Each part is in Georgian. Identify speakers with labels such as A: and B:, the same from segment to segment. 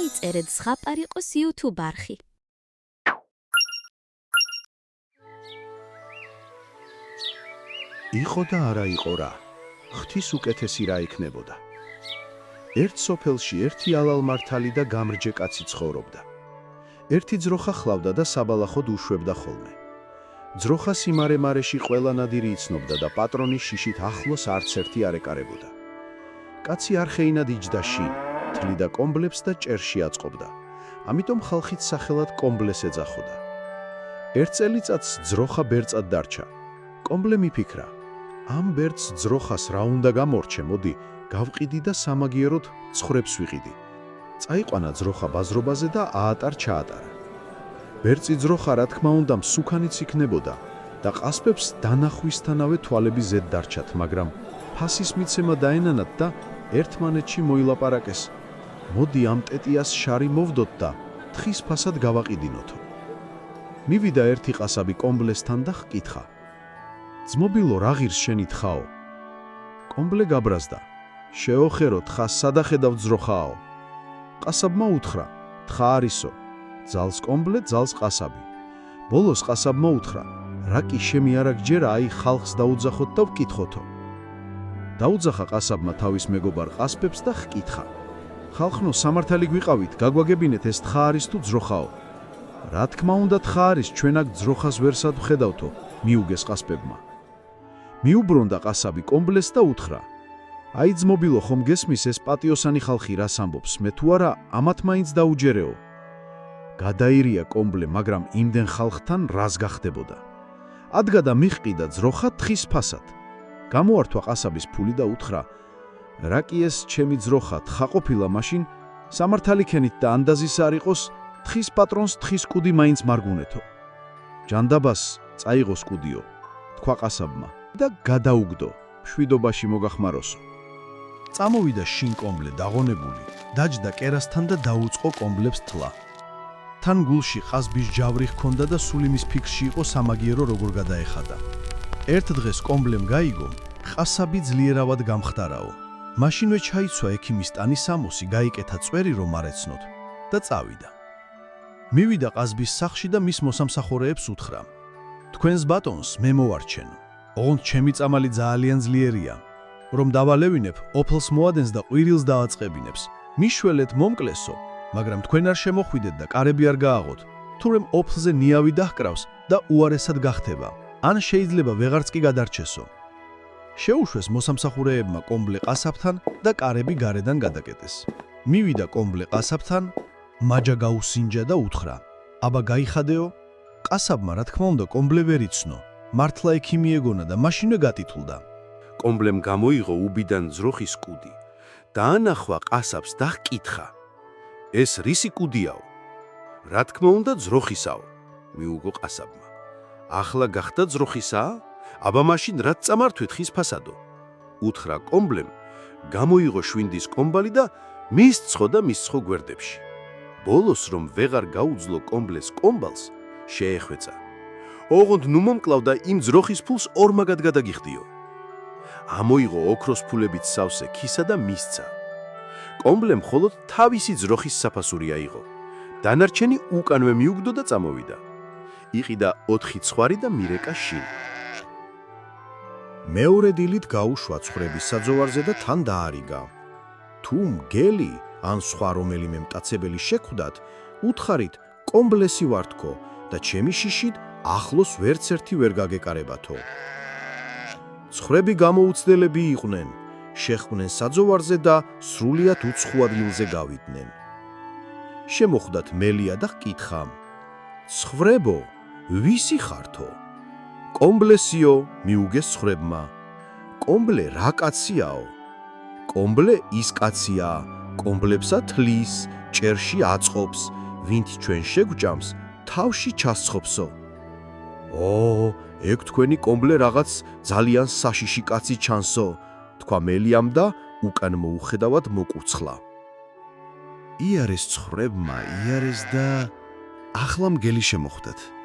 A: დაიწერეთ ზღაპარიყოს YouTube არხი.
B: იყო და არა იყო რა. ღვთის უკეთესი რა იქნებოდა. ერთ სოფელში ერთი ალალმართალი და გამრჯე კაცი ცხოვრობდა. ერთი ძროხა ჰყავდა და საბალახოდ უშვებდა ხოლმე. ძროხა სიმარე-მარეში ყველანადირი იცნობდა და პატრონის შიშით ახლოს არც ერთი არ ეკარებოდა. კაცი არხეინად იჯდა შინ, თლიდა კომბლებს და ჭერში აწყობდა. ამიტომ ხალხით სახელად კომბლეს ეძახოდა. ერთ წელიწადს ძროხა ბერწად დარჩა. კომბლე მიფიქრა, ამ ბერწს ძროხას რა უნდა გამორჩე, მოდი, გავყიდი და სამაგიეროდ ცხვრებს ვიყიდი. წაიყვანა ძროხა ბაზრობაზე და აატარ-ჩაატარა. ბერწი ძროხა რა თქმა უნდა მსუქანიც იქნებოდა და ყასპებს დანახვისთანავე თვალები ზედ დარჩათ, მაგრამ ფასის მიცემა დაენანათ და ერთმანეთში მოილაპარაკეს. მოდი ამ ტეტიას შარი მოვდოთ და თხის ფასად გავაყიდინოთო. მივიდა ერთი ყასაბი კომბლესთან და ჰკითხა. ძმობილო, რა ღირს შენი თხაო? კომბლე გაბრაზდა. შეოხერო, თხას სადახედავ ძროხაო. ყასაბმა უთხრა, თხა არისო. ძალს კომბლე, ძალს ყასაბი. ბოლოს ყასაბმა უთხრა, რა კი შემიარა გჯერა, აი ხალხს დაუძახოთ და ვკითხოთო. დაუძახა ყასაბმა თავის მეგობარ ყასპებს და ჰკითხა. ხალხნო, სამართალი გვიყავით, გაგვაგებინეთ ეს თხა არის თუ ძროხაო? რა თქმა უნდა თხა არის, ჩვენ აქ ძროხას ვერსად ვხედავთო, მიუგეს ყასპებმა. მიუბრუნდა ყასაბი კომბლეს და უთხრა, აი ძმობილო, ხომ გესმის ეს პატიოსანი ხალხი რას ამბობს, მე თუ არა ამათ მაინც დაუჯერეო. გადაირია კომბლე, მაგრამ იმდენ ხალხთან რას გახდებოდა. ადგა და მიჰყიდა ძროხა თხის ფასად. გამოართვა ყასაბის ფული და უთხრა, რა კი ეს ჩემი ძროხა თხა ყოფილა, მაშინ სამართალიქენით და ანდაზის არ იყოს, თხის პატრონს თხის კუდი მაინც მარგუნეთო. ჯანდაბას წაიღოს კუდიო, თქვა ყასაბმა და გადაუგდო, მშვიდობაში მოგახმაროსო. წამოვიდა შინ კომბლე დაღონებული, დაჯდა კერასთან და დაუწყო კომბლებს თლა. თან გულში ყაზბის ჯავრი ჰქონდა და სული მის ფიქრში იყო სამაგიერო როგორ გადაეხადა. ერთ დღეს კომბლემ გაიგო, ყასაბი ძლიერავად გამხდარაო. მაშინვე ჩაიცვა ექიმის ტანის ამოსი, გაიკეთა წვერი რომ არ ეცნოთ და წავიდა. მივიდა ყაზბის სახლში და მის მოსამსახურეებს უთხრა, თქვენს ბატონს მე მოვარჩენ. ოღონდ ჩემი წამალი ძალიან ძლიერია. რომ დავალევინებ, ოფლს მოადენს და ყვირილს დააწყებინებს. მიშველეთ მომკლესო, მაგრამ თქვენ არ შემოხვიდეთ და კარები არ გააღოთ. თურმე ოფლზე ნიავი დაჰკრავს და უარესად გახდება. ან შეიძლება ვეღარც კი გადარჩესო. შეუშვეს მოსამსახურეებმა კომბლე ყასაბთან და კარები გარედან გადაკეტეს. მივიდა კომბლე ყასაბთან, მაჯა გაუსინჯა და უთხრა, აბა გაიხადეო? ყასაბმა რა თქმა უნდა კომბლე ვერ იცნო. მართლა ექიმი ეგონა და მაშინვე გატიტულდა.
C: კომბლემ გამოიღო უბიდან ძროხის კუდი. დაანახვა ყასაბს და ჰკითხა, ეს რისი კუდიაო? რა თქმა უნდა ძროხისაო, მიუგო ყასაბმა. ახლა გახდა ძროხისაა? აბა მაშინ რაც წამართვე თხის ფასადო. უთხრა კომბლემ, გამოიღო შვინდის კომბალი და მისცხო და მისცხო გვერდებში. ბოლოს რომ ვეღარ გაუძლო კომბლეს კომბალს, შეეხვეწა. ოღონდ ნუ მომკლავდა იმ ძროხის ფულს ორმაგად გადაგიხდიო. ამოიღო ოქროს ფულებით სავსე ქისა და მისცა. კომბლემ მხოლოდ თავისი ძროხის საფასური აიღო. დანარჩენი უკანვე მიუგდო და წამოვიდა. იყიდა 4 ცხვარი და მირეკა შინ.
B: მეორე დილით გაუშვა ცხრების საძოვარზე და თან დაარიგა. თუ მგელი ან სხვა რომელიმე მტაცებელი შეხვდათ, უთხარით კომბლესი ვართქო და ჩემი შიშით ახლოს ვერც ერთი ვერ გაგეკარებათო. ცხრები გამოუცდელები იყვნენ, შეხვდნენ საძოვარზე და სრულიად უცხო ადგილზე გავიდნენ. შემოხვდათ მელია და ჰკითხა, ცხრებო, ვისი ხართო? კომბლესიო, მიუგეს ცხრებმა. კომბლე რა კაციაო? კომბლე ის კაცია, კომბლებსა თლის, ჭერში აწყობს, ვინც ჩვენ შეგვჭამს, თავში ჩასცხობსო. ო, ეგ თქვენი კომბლე რაღაც ძალიან საშიში კაცი ჩანსო, თქვა მელიამ და უკან მოუხედავად მოკურცხლა. იარეს ცხრებმა, იარეს და ახლა მგელი შემოხვდათ.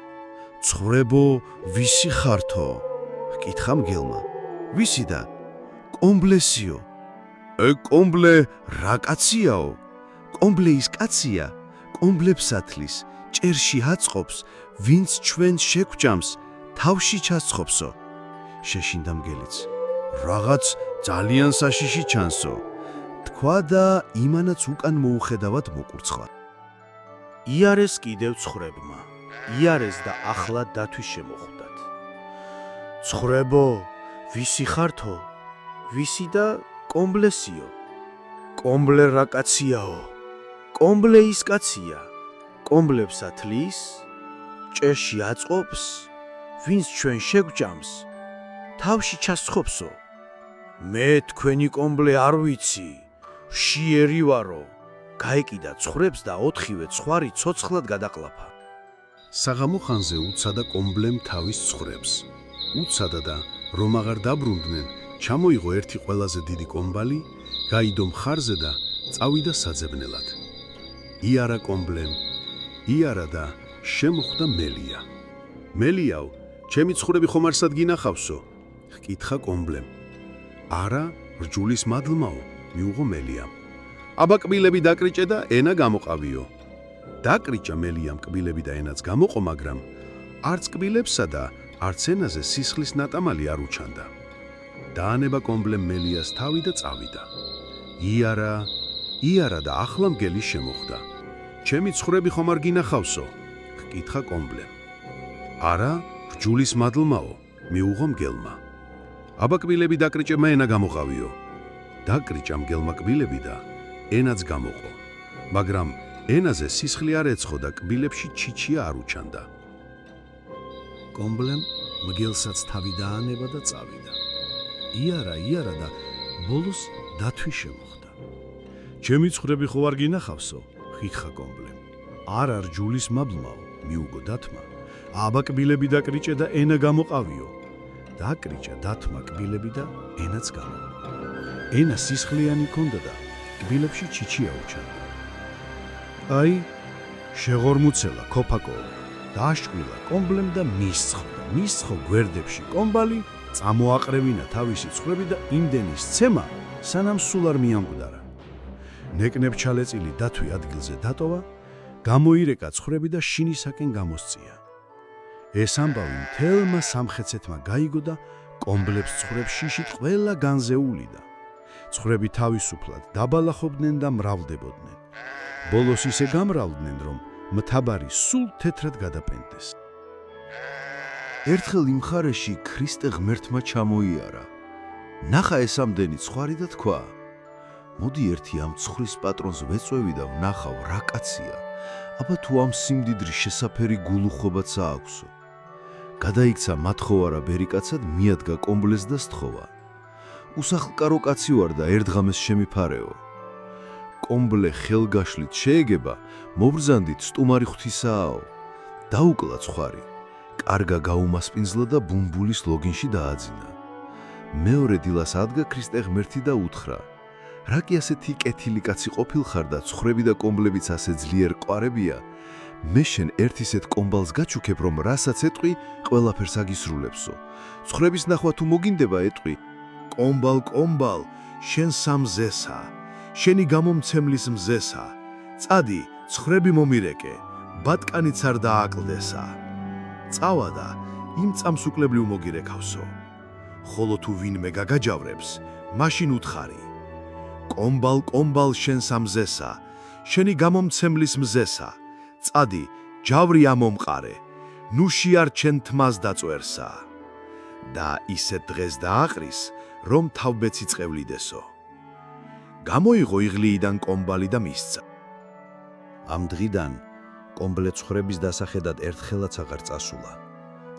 B: ცხრებო, ვისი ხართო? ჰკითხა მგელმა. ვისი და? კომბლესიო.
C: კომბლე რა კაციაო?
B: კომბლე ის კაცია, კომბლებსათლის, ჭერში აწყობს, ვინც ჩვენს შეგვჭამს, თავში ჩასწყობსო. შეშინდა მგელიც. რაღაც ძალიან საშიში ჩანსო. თქვა და იმანაც უკან მოუხედავად მოკურცხლა.
C: იარეს კიდევ ცხვრებმა. იარეს და ახლა დათვის შემოხვდათ. ცხვრებო, ვისი ხართო? ვისი და კომბლესიო? კომბლე რა კაციაო? კომბლე ის კაცია. კომბლებსა თლის, ჭერში აწყობს, ვინც ჩვენ შეგვჭამს, თავში ჩასწყობსო. მე თქვენი კომბლე არ ვიცი, შიერი ვარო. გაეკიდა ცხვრებს და ოთხივე ცხვარი ცოცხლად გადაყლაფა.
B: საღამო ხანზე უცადა კომბლემ თავის ცხვრებს. უცადა და რომ აღარ დაბრუნდნენ, ჩამოიღო ერთი ყველაზე დიდი კომბალი, გაიდო მხარზე და წავიდა საძებნელად. იარა კომბლემ, იარა და შემოხვდა მელია. მელიაო, ჩემი ცხვრები ხომ არსად გინახავსო? ჰკითხა კომბლემ. არა, რჯულის მადლმაო, მიუღო მელიამ. აბა კბილები დაკრიჭე და ენა გამოყავიო. დაკრიჭა მელიამ კბილები და ენაც გამოყო, მაგრამ არც კბილებსა და არც ენაზე სისხლის ნატამალი არ უჩანდა. დაანება კომბლემ მელიას თავი და წავიდა. იარა და ახლა მგელი შემოხვდა. ჩემი ცხვრები ხომ არ გინახავსო? ჰკითხა კომბლემ. არა, რჯულის მადლმაო, მიუღო მგელმა. აბა კბილები დაკრიჭე, ენა გამოყავიო. დაკრიჭა მგელმა კბილები და ენაც გამოყო, მაგრამ ენაზე სისხლი არ ეცხო და კბილებში ჩიჩია არ უჩანდა. კომბლემ მგელსაც თავი დაანება და წავიდა. იარა და ბოლოს დათვის შემოხვდა. ჩემი ცხვრები ხო არ გინახავსო? ჰკითხა კომბლემ. არა, რჯულის მადლმაო, მიუგო დათმა. აბა კბილები დაკრიჭე და ენა გამოყავიო. დაკრიჭა დათმა კბილები და ენაც გამოყო. ენა სისხლიანი ქონდა და კბილებში ჩიჩია უჩანდა. აი, შეღორმუცელა ქოფაკო, დააშკვილა კომბლემ და მისცხო გვერდებში კომბალი, წამოაყრევინა თავისი ცხვრები და იმდენი სცემა, სანამ სულ არ მიამკვდარა. ნეკნებ ჩალეწილი დათვი ადგილზე დატოვა, გამოირეკა ცხვრები და შინისაკენ გამოსწია. ეს ამბავი მთელმა სამხეცეთმა გაიგო და კომბლებს ცხვრებს შიშით ყველა განზეულიდა. ცხვრები თავისუფლად დაბალახობდნენ და მრავლდებოდნენ. ბოლოს ისე გამრავლდნენ, რომ მთაბარი სულ თეთრად გადაპენდეს. ერთხელ იმ მხარეში ქრისტე ღმერთმა ჩამოიარა. ნახა ეს ამდენი ცხვარი და თქვა: მოდი ერთი ამ ცხვრის პატრონს ვეწვევი და ვნახავ რა კაცია. აბა თუ ამ სიმდიდრი შესაფერი გულუხობაც ააქვსო. გადაიქცა მათხოვარა ბერიკაცად, მიადგა კომბლეს და სთხოვა. უსახლკარო კაცი ვარ და ერთღამეს შემიფარეო. კომბლე ხელგაშლით შეეგება, მობრძანდით სტუმარი ღვთისააო. დაუკლა ცხვარი. კარგა გაუმასპინძლა და ბუმბულის ლოგინში დააძინა. მეორე დილას ადგა ქრისტე ღმერთი და უთხრა: რა კი ასეთი კეთილი კაცი ყოფილხარ და ცხვრები და კომბლებიც ასე ძლიერ ყვარებია? მე შენ ერთ ისეთ კომბალს გაჩუქებ, რომ რასაც ეტყვი, ყველაფერს აგისრულებსო. ცხვრების ნახვა თუ მოგინდება ეტყვი: კომბალ, შენ სამზესა, შენი გამომცემლის მზესა. წადი, ცხვრები მომირეკე, ბატკანიც არ დააკლდესა. წავა და იმ წამსუკლებლივ მოგირეკავსო. ხოლო თუ ვინმე გაგაჯავრებს, მაშინ უთხარი: კომბალ, შენ სამზესა, შენი გამომცემლის მზესა. წადი, ჯავრი ამომყარე, ნუ შეარ ჩემ თმას დაწვერსა. და ისეთ დღეს დააყრის, რომ თავბეცი წყევლიდესო. გამოიღო იღლიიდან კომბალი და მისცა. ამ დღიდან კომბლე ცხვრების დასახედად ერთხელაც აღარ წასულა.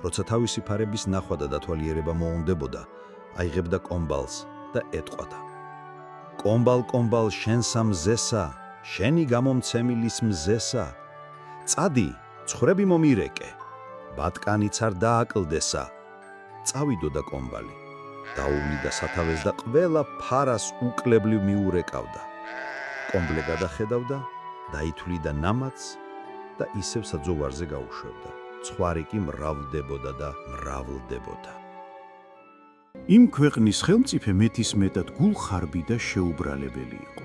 B: როცა თავისი ფარების ნახვა და დათვალიერება მოუნდებოდა, აიღებდა კომბალს და ეტყვადა: კომბალ, შენ სამზესა, შენი გამომცემლის მზესა. წადი, ცხვრები მომირეკე, ბატკანიც არ დააკლდესა. წავიდოდა კომბალი, დაუვლიდა სათავეს და ყველა ფარას უკლებლივ მიურეკავდა. კომბლე გადახედავდა, დაითვლიდა ნამაც და ისევ საძოვარზე გაუშვებდა. ცხვარი კი მრავლდებოდა და მრავლდებოდა. იმ ქვეყნის ხელმწიფე მეტისმეტად გულხარბი და შეუბრალებელი იყო.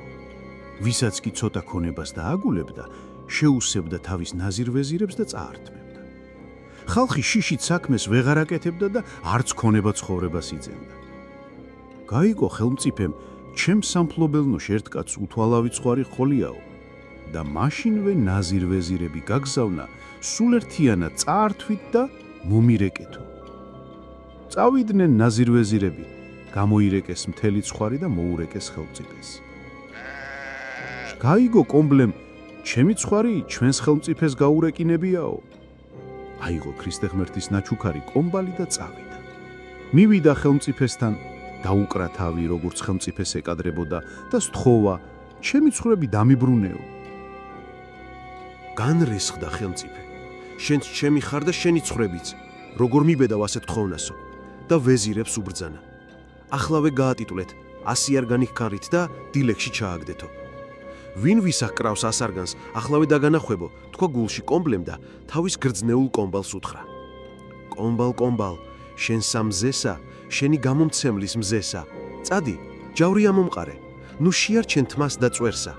B: ვისაც კი ცოტა ქონებას დააგულებდა, შეუსებდა თავის ნაზირვეზირებს და წაართმევდა. ხალხი შიშით საქმეს ვეღარ აკეთებდა და არც ქონება ცხოვრებას იძენდა. გაიგო ხელმწიფემ, ჩემ სამფლობელნოში ერთ კაცს უთვალავი ცხვარი ხოლიაო და მაშინვე ნაზირვეზირები გაგზავნა სულ ერთიანად წაართვით და მომირეკეთო. წავიდნენ ნაზირვეზირები, გამოირეკეს მთელი ცხვარი და მოურეკეს ხელმწიფეს. გაიგო კომბლემ, ჩემი ცხვარი ჩვენს ხელმწიფეს გაურეკინებიაო. აიღო ქრისტე ღმერთის ნაჩუქარი კომბალი და წავიდა. მივიდა ხელმწიფესთან, დაუკრა თავი, როგორც ხელმწიფეს ეკადრებოდა და სთხოვა, ჩემი ცხრები დამიბრუნეო.
C: განრისხდა ხელმწიფე. შენც ჩემი ხარ და შენი ცხრებიც. როგორ მიბედავ ასეთ თხოვნასო და ვეზირებს უბრძანა. ახლავე გაატიტულეთ 100 არგანი ჰქარით და დილეგში ჩააგდეთო. ვინ ვისახ კრავს ასარგანს, ახლავე დაგანახვებო, თქვა გულში კომბლემ და თავის გრძნეულ კომბალს უთხრა. კომბალ, შენ სამზესა, შენი გამომცემლის მზესა. წადი, ჯავრი ამომყარე. ნუ შეარჩენ თმას და წვერსა.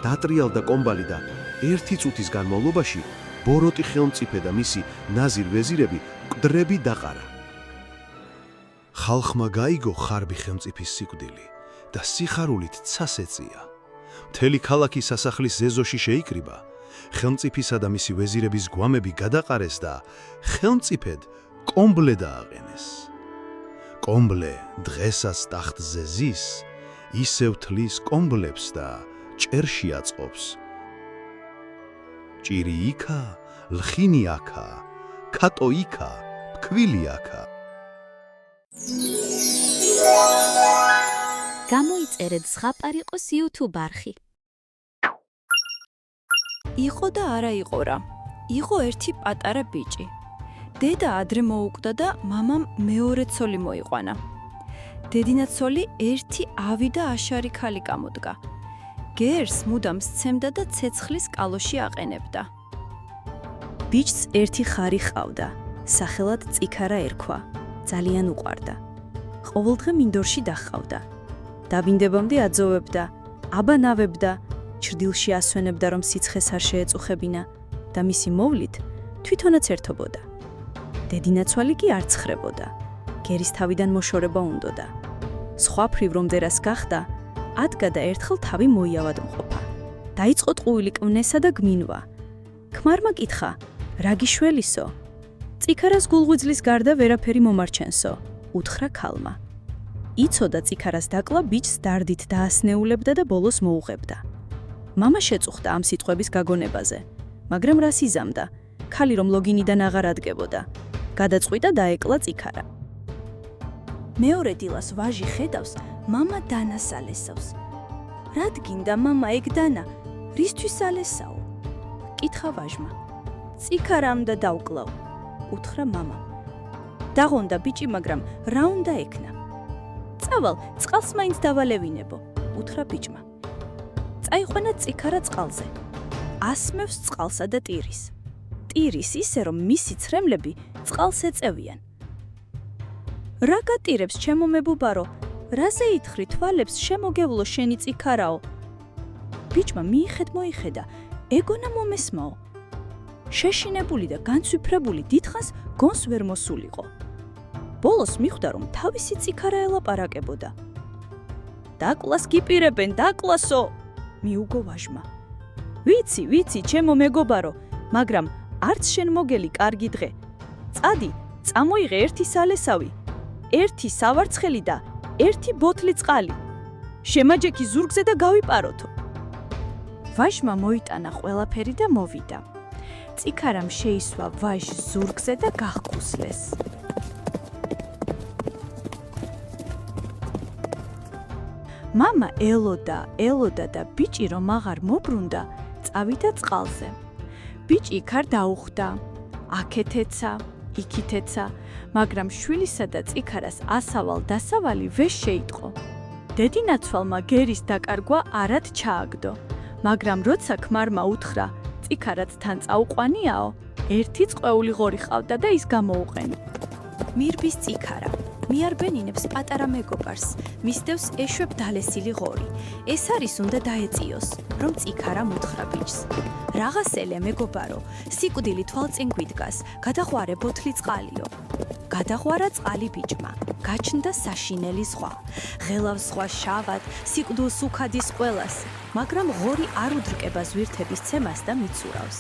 C: დატრიალდა კომბალი და ერთი წუთის განმავლობაში ბოროტი ხელმწიფე და მისი ნაზირ ვეზირები მკვდრები დაყარა. ხალხმა გაიგო ხარბი ხელმწიფის სიკვდილი და სიხარულით ცას ეწია. მთელი ქალაქი სასახლის ზეზოში შეიკრიბა, ხელმწიფისა და მისი ვეზირების გვამები გადაყარეს და ხელმწიფედ კომბლე დააყენეს. კომბლე დღესაც ტახტზე ზის, ისევ თლის კომბლებს და ჭერში აწყობს. ჭირი იქა, ლხინი აქა, ქატო იქა, ფქვილი აქა.
A: გამოიწერეთ ზღაპარიყოს YouTube არხი.
D: იყო და არა იყო რა. იყო ერთი პატარა ბიჭი. დედა ადრე მოუკვდა და მამამ მეორე ცოლი მოიყვანა. დედინაცოლი ერთი ავი და აშარი ქალი გამოდგა. გერს მუდამ სცემდა და ცეცხლის კალოში აყენებდა. ბიჭს ერთი ხარი ჰყავდა, სახელად წიქარა ერქვა. ძალიან უყვარდა. ყოველდღე მინდორში დახავდა. დაბინდებამდე აძოვებდა, აბანავებდა, ჩრდილში ასვენებდა, რომ სიცხეს არ შეეწუხებინა და მისი მოვლით თვითონაც ერთობოდა. დედინაცვალი კი არ ცხრებოდა. გერის თავიდან მოშორება უნდოდა. სხვა ფრივ რომ დერას გახდა, ადგა და ერთხელ თავი მოიავადმყოფა. დაიწყო ტყუილი კვნესა და გმინვა. ქმარმა კითხა, რა გიშველისო? წიქარას გულღვიძლის გარდა ვერაფერი მომარჩენსო, უთხრა ქალმა. იცოდა წიქარას დაკლა ბიჭს დარდით დაასნეულებდა და ბოლოს მოუღებდა. მამა შეწუხდა ამ სიტყვების გაგონებაზე, მაგრამ რას იზამდა? ქალი რომ ლოგინიდან აღარ ადგებოდა. გადაწყვიტა დაეკლა წიქარა. მეორე დილას ვაჟი ხედავს, მამა დანას ალესავს. რად გინდა მამა ეგ დანა? რისთვის ალესაო? კითხა ვაჟმა. წიქარამ და დავკლავ, უთხრა მამამ. დაღონდა ბიჭი, მაგრამ რა უნდა ეკნა? წავალ, წყალს მაინც დავალევინებო, უთხრა ბიჭმა. წაიყვანა წიქარა წყალზე. ასმევს წყალსა და ტირის. ტირის ისე, რომ მისი ცრემლები წყალს ეწევიან. რა გატირებს ჩემო მებუბარო? რაზე ითხრი თვალებს შემოგევლო შენი წიქარაო? ბიჭმა მიიხედა, ეგონა მომესმაო. შეშინებული და განცვიფრებული დიდხანს გონს ვერ მოსულიყო. ბოლოს მიხვდა, რომ თავისი წიქარა ელაპარაკებოდა. დაკლას გიპირებენ, დაკლასო! მიუგო ვაჟმა. ვიცი, ჩემო მეგობარო, მაგრამ არც შენ მოგელი კარგი დღე. წადი, წამოიღე ერთი სალესავი, ერთი სავარცხელი და ერთი ბოთლი წყალი. შემაჯექი ზურგზე და გავიპაროთო. ვაჟმა მოიტანა ყველაფერი და მოვიდა. წიქარამ შეისვა ვაჟს ზურგზე და გაჰკუსლეს. მამა ელოდა და ბიჭი რომ აღარ მობრუნდა, წავიდა წყალზე. ბიჭი იქ არ დაუხვდა, აქეთეცა, იქითეცა, მაგრამ შვილისა და წიქარას ასავალ-დასავალი ვერ შეიტყო. დედინაცვალმა გერის დაკარგვა არად ჩააგდო, მაგრამ როცა ქმარმა უთხრა, წიქარაც თან წაუყვანიაო, ერთი წყვეული ღორი ყავდა და ის გამოუყენო. მირბის წიქარა. მიარბენინებს პატარა მეგობარს, მისდევს ეშვებ დალესილი ღორი. ეს არის უნდა დაეწიოს, რომ წიქარა მუთხრა ბიჭს. რაღაცელე მეგობარო, სიკვდილი თვალწინ გვიდგას, გადაღვარე ბოთლი წყალიო. გადაღვარა წყალი ბიჭმა, გაჩნდა საშინელი ზღვა. ღელავს ზღვა შავად, სიკვდილს უქადის ყველას, მაგრამ ღორი არ უდრკება ზვირთების ცემას და მიცურავს.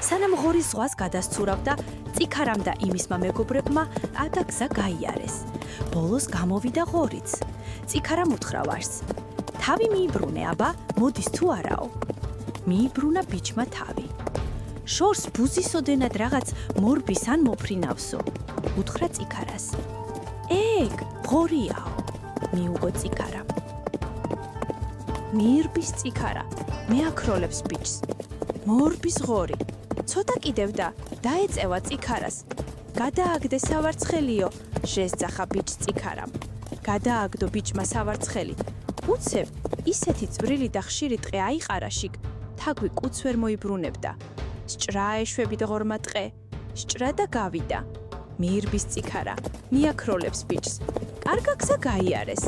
D: სანამ ღორი ზღვას გადასცურავდა, წიქარამ და იმისმა მეგობრებმა ადაგზა გაიარეს. ბოლოს გამოვიდა ღორიც. წიქარამ უთხრა ვარს: თავი მიიბრუნე, აბა, მოდის თუ არაო. მიიბრუნა ბიჭმა თავი. შორს ბუზისოდენად რაღაც მორბის ან მოფრინავსო. უთხრა წიქარას. ეგ, ღორიაო, მიუღო წიქარამ. მიირბის წიქარა, მეაქროლებს ბიჭს. მორბის ღორი. ცოტა კიდევ და დაეწევა წიქარას. გადააგდე სავარცხელიო, შესძახა ბიჭს წიქარამ. გადააგდო ბიჭმა სავარცხელი. უცებ ისეთი წვრილი და ხშირი ტყე აიყარა შიგ, თაგვი კუც ვერ მოიბრუნებდა. სჭრა ეშვებით ღორმა ტყე, სჭრა და გავიდა. მიირბის წიქარა, მიაქროლებს ბიჭს. კარგა გზა გაიარეს.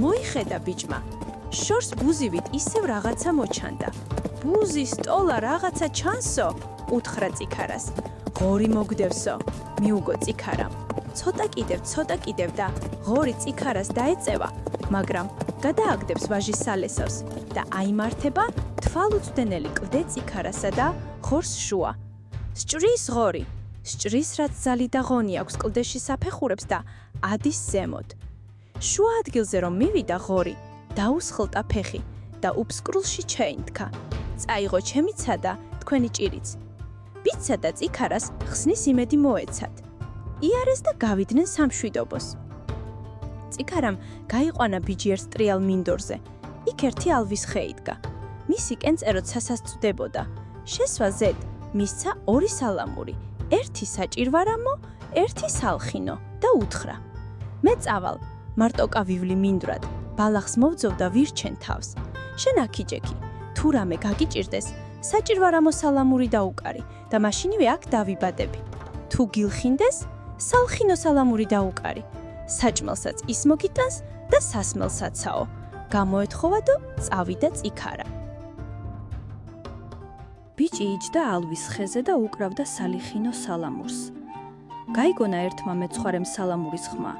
D: მოიხედა ბიჭმა. შორს ბუზივით ისევ რაღაცა მოჩანდა. ბუზის ტოლა რაღაცა ჩანსო, უთხრა წიქარას. ღორი მოგდევსო, მიუგო წიქარამ. ცოტა კიდევ და ღორი წიქარას დაეწევა, მაგრამ გადააგდებს ვაჟის სალესავს და აიმართება თვალუწვდენელი კლდე წიქარასა და ღორს შუა. სჭრის ღორი, სჭრის რაც ზალი და ღონი აქვს კლდეში საფეხურებს და ადის ზემოთ. შუა ადგილზე რომ მივიდა ღორი, დაუსხლტა ფეხი და უფსკრულში ჩეინთქა. წაიღო ჩემიცა და თქვენი ჭირიც. ბიჭსა და წიქარას ხსნის იმედი მოეცათ. იარეს და გავიდნენ სამშვიდობოს. წიქარამ გაიყვანა ბიჭი ერთ ტრიალ მინდორზე. იქ ერთი ალვის ხე იდგა. მისი კენწეროთ სასასწვდებოდა. შესვა ზედ მისცა ორი სალამური, ერთი საჭირვარამო, ერთი სალხინო და უთხრა: მე წავალ, მარტოკავივლი მინდვრად, ბალახს მოვძოვ და ვირჩენ თავს. შენ აქიჯექი, თუ რამე გაგიჭირდეს, საჭირვარამო სალამური დაუკარი და მაშინივე აქ დავიბადები. თუ გილხინდეს, სალხინო სალამური დაუკარი. საჭმელსაც ის მოგიტანს და სასმელსაცაო. გამოეთხოვა და წავიდა წიქარა. ბიჭი იჯდა ალვის ხეზე და უკრავდა სალიხინო სალამურს. გაიგონა ერთმა მეცხვარემ სალამურის ხმა.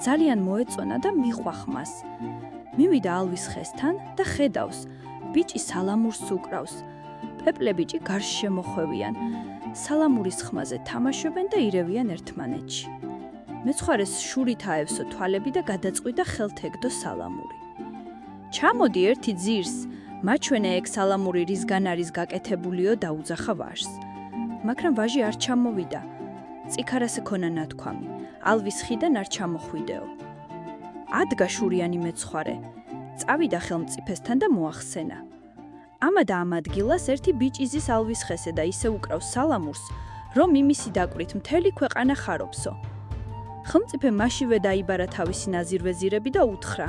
D: ძალიან მოეწონა და მიჰყვა ხმას. მივიდა ალვის ხესთან და ხედავს, ბიჭი სალამურს უკრავს. პეპლე ბიჭი გარშ შემოხვევიან. სალამურის ხმაზე თამაშობენ და ირევიან ერთმანეთში. მეცხვარეს შურით აევსო თვალები და გადაწყვიტა ხელთ ეგდო სალამური. ჩამოდი ერთი ძირს, მაჩვენე ეგ სალამური რისგან არის გაკეთებულიო და უძახა ვაჟს. მაგრამ ვაჟი არ ჩამოვიდა. წიქარას ეკონა ნათქვამი, ალვის ხიდან არ ჩამოხვიდეო. ადგა შურიანი მეცხვარე, წავიდა ხელმწიფესთან და მოახსენა. ამა და ამ ადგილას ერთი ბიჭი ზის ალვის ხესე და ისე უკრავს სალამურს, რომ იმისი დაკვირით მთელი ქვეყანა ხარობსო. ხელმწიფე მაშივე დაიბარა თავისი ნაზირვეზირები და უთხრა: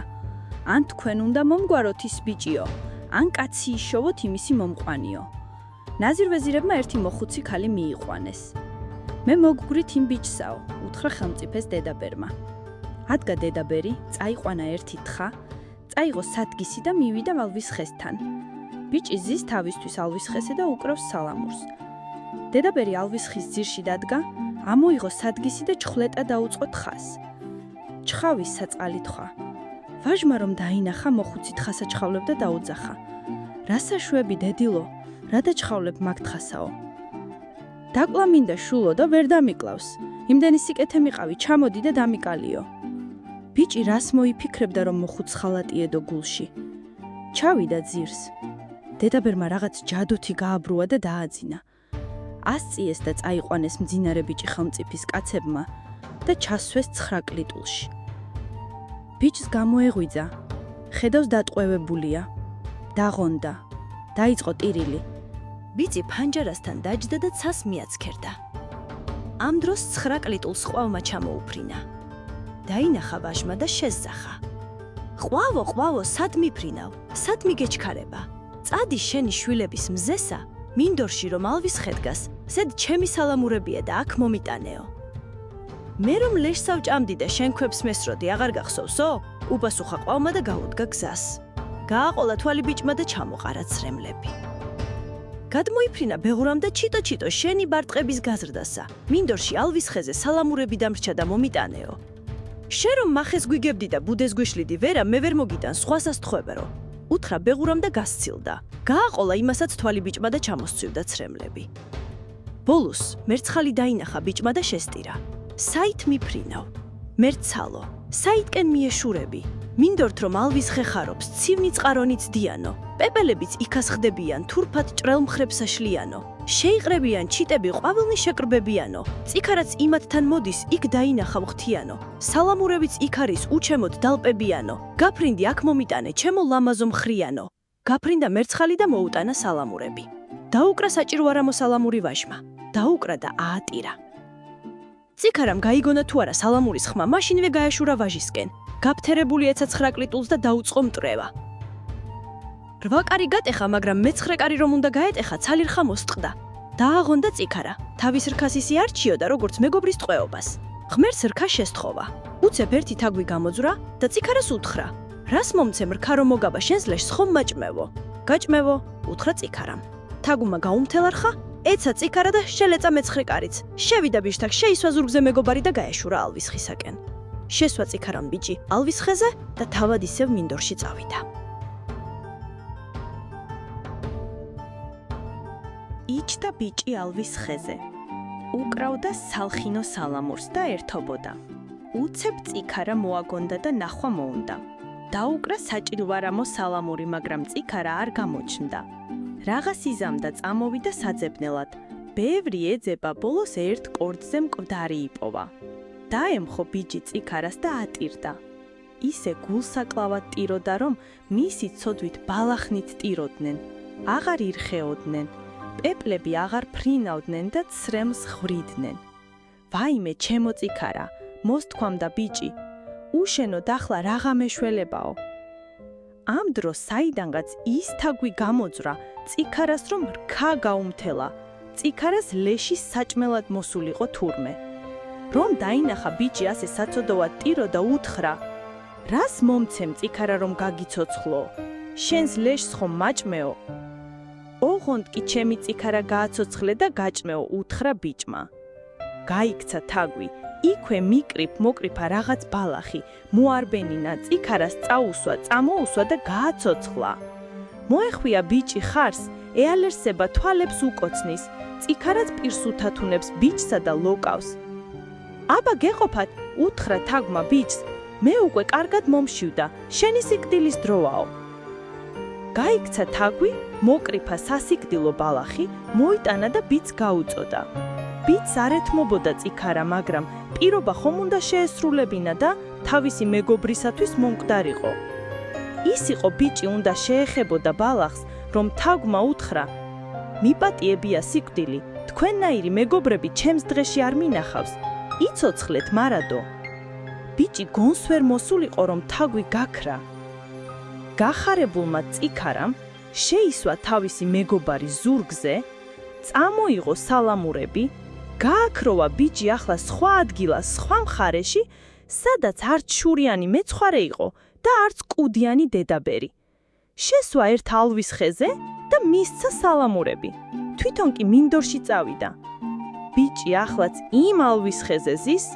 D: ან თქვენ უნდა მომგვაროთ ის ბიჭიო, ან კაცი იშოვოთ იმისი მომყვანიო. ნაზირვეზირებმა ერთი მოხუცი ქალი მიიყვანეს. მე მოგგვრით იმ ბიჭსაო, უთხრა ხელმწიფეს დედაბერმა. ადგა დედაბერი, წაიყვანა ერთი თხა, წაიღო სადგისი და მივიდა ალვის ხესთან. ბიჭი ზის თავისთვის ალვის ხესე და უკრავს სალამურს. დედაბერი ალვის ხის ძირში დადგა, ამოიღო სადგისი და ჩხლეტა დაუწყო თხას. ჩხავის საწყალი თხა. ვაჟმა რომ დაინახა, მოხუცი თხას აჩხავლებდა და დაუძახა: რა საშვები დედილო, რა დაჩხავლებ მაგ თხასაო? დაკლა მინდა შულო და ვერ დამიკლავს. იმდენი სიკეთე მიყავი, ჩამოდი და დამიკალიო. ბიჭი რას მოიფიქრებდა, რომ მოხუც ხალატიედო გულში. ჩავიდა ძირს. დედაბერმა რაღაც ჯადოთი გააბრუა და დააძინა. ასწიეს და წაიყვანეს მძინარე ბიჭი ხელმწიფის კაცებმა და ჩასვეს 9 კლიტულში. ბიჭს გამოეღვიძა, ხედავს დატყვევებულია, დაღონდა, დაიწყო ტირილი.
A: ბიჭი ფანჯარასთან დაჯდა და ცას მიაცქერდა. ამ დროს 9 კლიტულს ყვავმა ჩამოუფრინა. დაინახა ვაჟმა და შესძახა: ყვავო, სად მიფრინავ? სად მიგეჩქარება? წადი შენი შვილების მზესა, მინდორში რომ ალვის ხე დგას, ზედ ჩემი სალამურებია და აქ მომიტანეო. მე რომ ლეშს ავჭამდი და შენ ქვებს მესროდი, აღარ გახსოვსო? უპასუხა ყვავმა და გაუდგა გზას. გააყოლა თვალი ბიჭმა და ჩამოყარა ცრემლები. გადმოიფრინა ბეღურამ და ჩიტო-ჩიტო შენი ბარტყების გაზრდასა. მინდორში ალვის ხეზე სალამურები დამრჩა და მომიტანეო. შენ რომ მახეს გვიგებდი და ბუდეს გვიშლიდი ვერა, მე ვერ მოგიტან სხვასას თხვებერო. უთხრა ბეღურამ და გასცილდა. გააყოლა იმასაც თვალი ბიჭმა და ჩამოსცვივდა ცრემლები. ბოლოს მერცხალი დაინახა ბიჭმა და შესტირა. საით მიფრინავ? მერცალო, საითკენ მიეშურები? მინდორთ რომ ალვის ხე ხარობს, ცივნი წყარონიც დიანო. პეპელებიც იქას ხდებიან, თურფად ჭრელ მხრებსა შლიანო. შეიყრებიან ჩიტები ყვავილნი შეკრბებიანო. წიქარაც იმათთან მოდის, იქ დაინახავ ღთიანო. სალამურებიც იქ არის, უჩემოთ დალპებიანო. გაფრინდი აქ მომიტანე, ჩემო ლამაზო მხრიანო. გაფრინდა მერცხალი და მოუტანა სალამურები. დაუკრა საჭირვარამო სალამური ვაჟმა. დაუკრა და აატირა. წიქარამ გაიგონა თუ არა სალამურის ხმა, მაშინვე გაეშურა ვაჟისკენ. გაფთერებული ეცა 9 კლიტულს და დაუწყო მტრევა. 8 კარი გატეხა, მაგრამ მე-9 კარი რომ უნდა გაეტეხა, ცალი რხა მოსტყდა. დააღონდა წიქარა. თავის რქას ისი არჩიოდა, როგორც მეგობრის ტყვეობას. ღმერთს რქა შესთხოვა. უცებ ერთი თაგვი გამოძვრა და წიქარას უთხრა: რას მომცემ რქა რომ მოგაბა შენს ლეშს ხომ მაჭმევო? გაჭმევო, უთხრა წიქარამ. თაგუმა გაუმთელა რხა, ეცა წიქარა და შელეწა მე-9 კარიც. შევიდა ბიჭთაკ, შეისვა ზურგზე მეგობარი და გაეშურა ალვის ხისაკენ. შესვა წიქარამ ბიჭი ალვის ხეზე და თავად ისევ მინდორში წავიდა. იჯდა ბიჭი ალვის ხეზე. უკრავდა სალხინო სალამურს და ერთობოდა. უცებ წიქარა მოაგონდა და ნახვა მოუნდა. დაუკრა საჭირვარამო სალამური, მაგრამ წიქარა არ გამოჩნდა. რაღაც იზამდა წამოვიდა საძებნელად. ბევრი ეძება, ბოლოს ერთ კორდზე მკვდარი იპოვა. დაემხო ბიჭი წიქარას და ატირდა. ისე გულსაკლავად ტიროდა, რომ მისი ცოდვით ბალახნით ტიროდნენ. აღარ ირხეოდნენ. პეპლები აღარ ფრინავდნენ და ცრემლს ხვრიდნენ. ვაიმე, ჩემო წიქარა, მოსთქვამდა ბიჭი. უშენოდ ახლა რაღა მეშველებაო. ამ დროს საიდანღაც ის თაგვი გამოძვრა, წიქარას რომ რქა გაუმთელა. წიქარას ლეშის საჭმელად მოსულიყო თურმე. რომ დაინახა ბიჭი ასე საცოდოვად ტირო და უთხრა: რას მომცემ წიქარა რომ გაგიცოცხლო? შენს ლეშს ხომ მაჭმეო? ოღონდ კი ჩემი წიქარა გააცოცხლე და გაჭმეო, უთხრა ბიჭმა. გაიქცა თაგვი, იქვე მოკრიფა რაღაც ბალახი, მოარბენინა, წიქარას წაუსვა, წამოუსვა და გააცოცხლა. მოეხვია ბიჭი ხარს, ეალერსება თვალებს უკოცნის, წიქარაც პირს უთათუნებს ბიჭსა და ლოკავს. აბა გეყოფათ, უთხრა თაგვმა ბიჭს, მე უკვე კარგად მომშივდა, შენი სიკვდილის დროაო. გაიქცა თაგვი, მოკრიფა სასიკვდილო ბალახი, მოიტანა და ბიჭს გაუწოდა. ბიჭს არ ეთმობოდა წიქარა, მაგრამ პირობა ხომ უნდა შეესრულებინა და თავისი მეგობრისათვის მომკვდარიყო. ის იყო ბიჭი უნდა შეეხებოდა ბალახს, რომ თაგვმა უთხრა: მიპატიებია სიკვდილი, თქვენნაირი მეგობრები ჩემს დღეში არ მინახავს. იცოცხლეთ მარადო. ბიჭი გონს ვერ მოსულიყო, რომ თაგვი გაქრა. გახარებულმა წიქარამ შეისვა თავისი მეგობარი ზურგზე, წამოიღო სალამურები, გააქროვა ბიჭი ახლა სხვა ადგილას, სხვა მხარეში, სადაც არც შურიანი მეცხვარე იყო და არც კუდიანი დედაბერი. შესვა ერთ ალვის ხეზე და მისცა სალამურები. თვითონ კი მინდორში წავიდა. ბიჭი ახლაც იმ ალვის ხეზე ზის,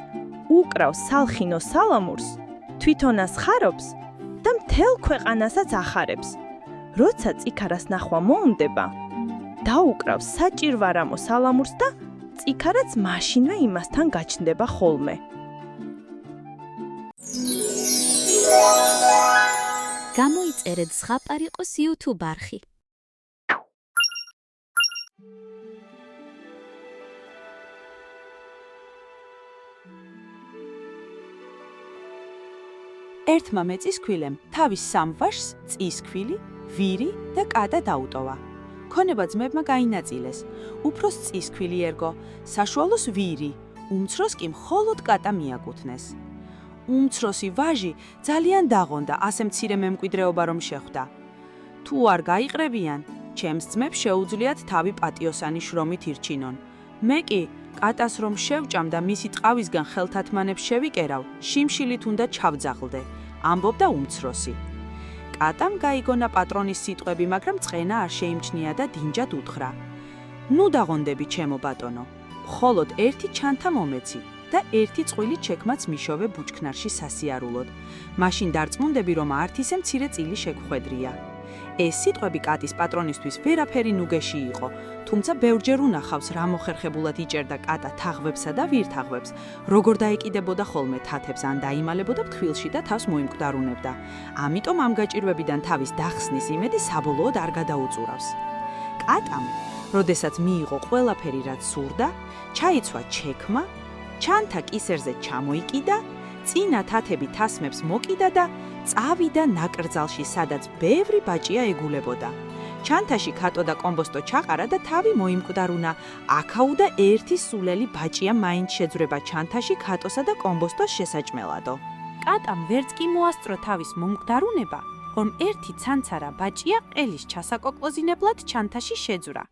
A: უკრავს სალხინო სალამურს, თვითონაც ხარობს და მთელ ქვეყანასაც ახარებს. როცა წიქარას ნახვა მოუნდება, დაუკრავს საჭირვარამო სალამურს და წიქარაც მაშინვე იმასთან გაჩნდება ხოლმე.
E: გამოიწერეთ ზღაპარიყოს YouTube არხი.
F: ერთმა მეწისქვილემ თავის სამ ვაჟს წისქვილი, ვირი და კატა დაუტოვა. ქონება ძმებმა გაინაწილეს. უფროს წისქვილი ერგო, საშუალოს ვირი, უმცროს კი მხოლოდ კატა მიაკუთვნეს. უმცროსი ვაჟი ძალიან დაღონდა ასე მცირე მემკვიდრეობა რომ შეხვდა. თუ არ გაიყრებიან, ჩემს ძმებს შეუძლიათ თავი პატიოსანი შრომით ირჩინონ. მე კი კატას რომ შევჭამ და მისი ტყავისგან ხელთათმანებს შევიკერავ, შიმშილით უნდა ჩავძაღლდე, ამბობდა უმცროსი. კატამ გაიგონა პატრონის სიტყვები, მაგრამ წყენა არ შეიმჩნია და დინჯად უთხრა: "ნუ დაღონდები, ჩემო ბატონო, მხოლოდ ერთი ჩანთა მომეცი და ერთი წყვილი ჩექმაც მიშოვე ბუჩქნარში სასიარულოდ. მაშინ დარწმუნდები, რომ არც ისე მცირე წილი შეგხვედრია." ეს სიტყვები კატის პატრონისთვის ვერაფერი ნუგეში იყო, თუმცა ბევრჯერ უნახავს რა მოხერხებულად იჭერდა კატა თაღვებსა და ვირთაღვებს, როგორ დაეკიდებოდა ხოლმე თათებს ან დაიმალებოდა ფთხვილში და თავს მოიმკვდარუნებდა. ამიტომ ამ გაჭირვებიდან თავის დახსნის იმედი საბოლოოდ არ გადაუწურავს. კატამ, როდესაც მიიღო ყველაფერი, რაც სურდა, ჩაიცვა ჩექმა, ჩანთა კისერზე ჩამოიკიდა, წინა თათები თასმებს მოკიდა და წავიდა ნაკრძალში, სადაც ბევრი ბაჭია ეგულებოდა. ჩანთაში ქატო და კომბოსტო ჩაყარა და თავი მოიმკვდარუნა. აქაუდა ერთი სულელი ბაჭია მაინც შეძვრება ჩანთაში ქატოსა და კომბოსტოს შესაჭმელადო. კატამ ვერც კი მოასწრო თავის მომკვდარუნება, რომ ერთი ცანცარა ბაჭია ყელის ჩასაკოკლოზინებლად ჩანთაში შეძვრა.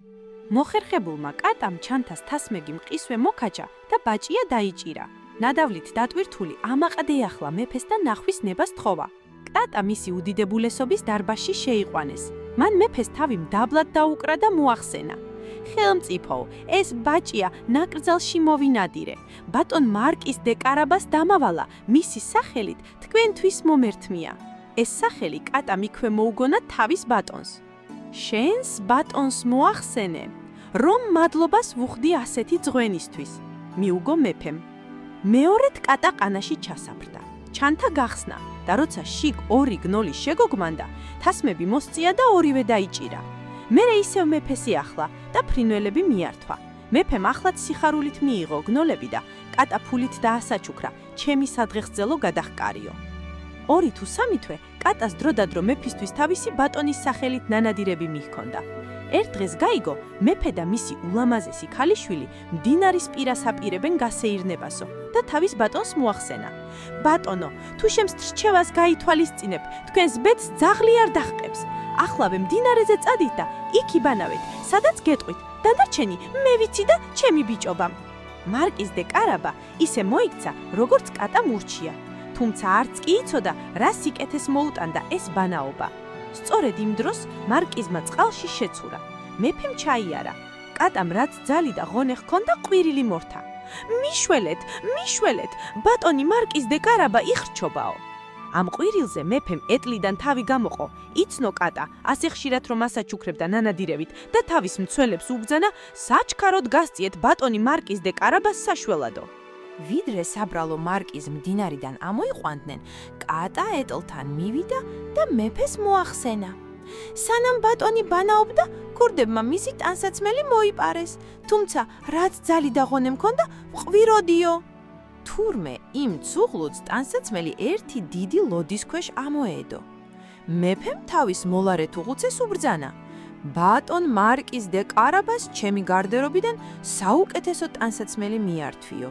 F: მოხერხებულმა კატამ ჩანთას თასმეგი მყისვე მოკაჭა და ბაჭია დაიჭირა. ნადავლით დატვირთული ამაყად ეახლა მეფეს და ნახვის ნებას თხოვა. კატა მისი უდიდებულესობის დარბაზში შეიყვანეს. მან მეფეს თავი მდაბლად დაუკრა და მოახსენა: "ხელმწიფო, ეს ბაჭია ნაკრძალში მოვინადირე. ბატონ მარკიზ დე კარაბას დამავალა, მისი სახელით თქვენთვის მომერთმია." ეს სახელი კატამ იქვე მოუგონა თავის ბატონს. "შენს ბატონს მოახსენე, რომ მადლობას ვუხდი ასეთი ძღვენისთვის", მიუგო მეფემ. მეორედ კატა ყანაში ჩასაფრდა. ჩანთა გახსნა და როცა შიგ ორი გნოლი შეგოგმანდა, თასმები მოსწია და ორივე დაიჭირა. მერე ისევ მეფეს იახლა და ფრინველები მიართვა. მეფემ ახლაც სიხარულით მიიღო გნოლები და კატა ფულით დაასაჩუქრა, ჩემი სადღეხსძელო გადახკარიო. ორი თუ სამი თვე კატას დროდადრო მეფისთვის თავისი ბატონის სახელით ნანადირები მიჰქონდა. ერთ დღეს გაიგო, მეფე და მისი ულამაზესი ქალიშვილი მდინარის პირას აპირებენ გასეირნებასო და თავის ბატონს მოახსენა: "ბატონო, თუ შემს რჩევას გაითვალისწინებ, თქვენს ბედს ძაღლი არ დაჰყებს. ახლავე მდინარეზე წადით და იქ იბანავეთ, სადაც გეტყვით, დანარჩენი მე ვიცი და ჩემი ბიჭობა." მარკიზ დე კარაბა ისე მოიქცა, როგორც კატა მურჩია, თუმცა არც კი იცოდა, რა სიკეთეს მოუტანდა ეს ბანაობა. სწორედ იმ დროს მარკიზმა წყალში შეცურა. მეფემ ჩაიარა. კატამ რაც ძალი და ღონე ჰქონდა, ყვირილი მორთა. მიშველეთ, ბატონი მარკიზ დე კარაბა იხრჩობაო." ამ ყვირილზე მეფემ ეტლიდან თავი გამოყო. იცნო კატა, ასე ხშირად რომ ასაჩუქრებდა ნანადირებით და თავის მცველებს უბძანა, საჩქაროდ გასწიეთ ბატონი მარკიზ დე კარაბას საშველადო. ვიდრე საბრალო მარკიზ მდინარიდან ამოიყვანდნენ, კატა ეტლთან მივიდა და მეფეს მოახსენა. სანამ ბატონი ბანაობდა, ქურდებმა მისი ტანსაცმელი მოიპარეს, თუმცა რაც ძალი და ღონე მქონდა, ყვიროდიო. თურმე იმ ცუღლუց ტანსაცმელი ერთი დიდი ლოდის ქვეშ ამოედო. მეფემ თავის მოლარეთ უღუცეს უბრძანა: "ბატონ მარკიზ დე კარაბას ჩემი გარდერობიდან საუკეთესო ტანსაცმელი მიართვიო."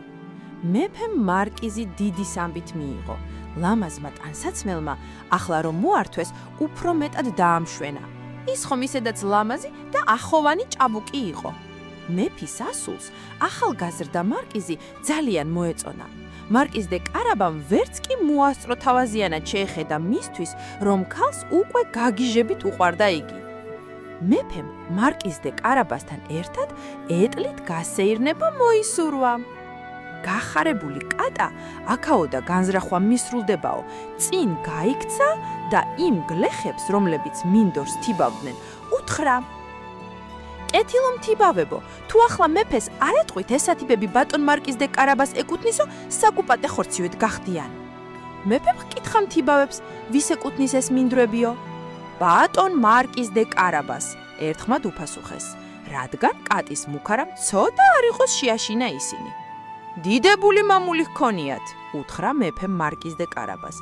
F: მეფემ მარკიზი დიდი სამბით მიიღო. ლამაზმა ტანსაცმელმა ახლა რომ მოართვეს, უფრო მეტად დაამშვენა. ის ხომ ისედაც ლამაზი და ახოვანი ჭაბუკი იყო. მეფის ასულს ახალგაზრდა მარკიზი ძალიან მოეწონა. მარკიზ დე კარაბამ ვერც კი მოასწრო თავაზიანად შეეხედა მისთვის, რომ ქალს უკვე გაგიჟებით უყვარდა იგი. მეფემ მარკიზ დე კარაბასთან ერთად ეტლით გასეირნება მოისურვა. გახარებული კატა აქაოდა განზრახვა მისრულდებაო, წინ გაიქცა და იმ გლეხებს, რომლებიც მინდორს თიბავდნენ, უთხრა: "კეთილო მთიბავებო, თუ ახლა მეფეს არ ეტყვით ესათიბები ბატონ მარკიზ დე კარაბას ეკუთვნისო, საკუპატე ხორცივით გახდიან." მეფემ ჰკითხა მთიბავებს, ვის ეკუთვნის ეს მინდვრებიო? "ბატონ მარკიზ დე კარაბას", ერთხმად უფასუხეს, რადგან კატის მუქარამ ცოტა არ იყოს შეაშინა ისინი. "დიდებული მამული ჰქონიათ", უთხრა მეფემ მარკიზ დე კარაბას.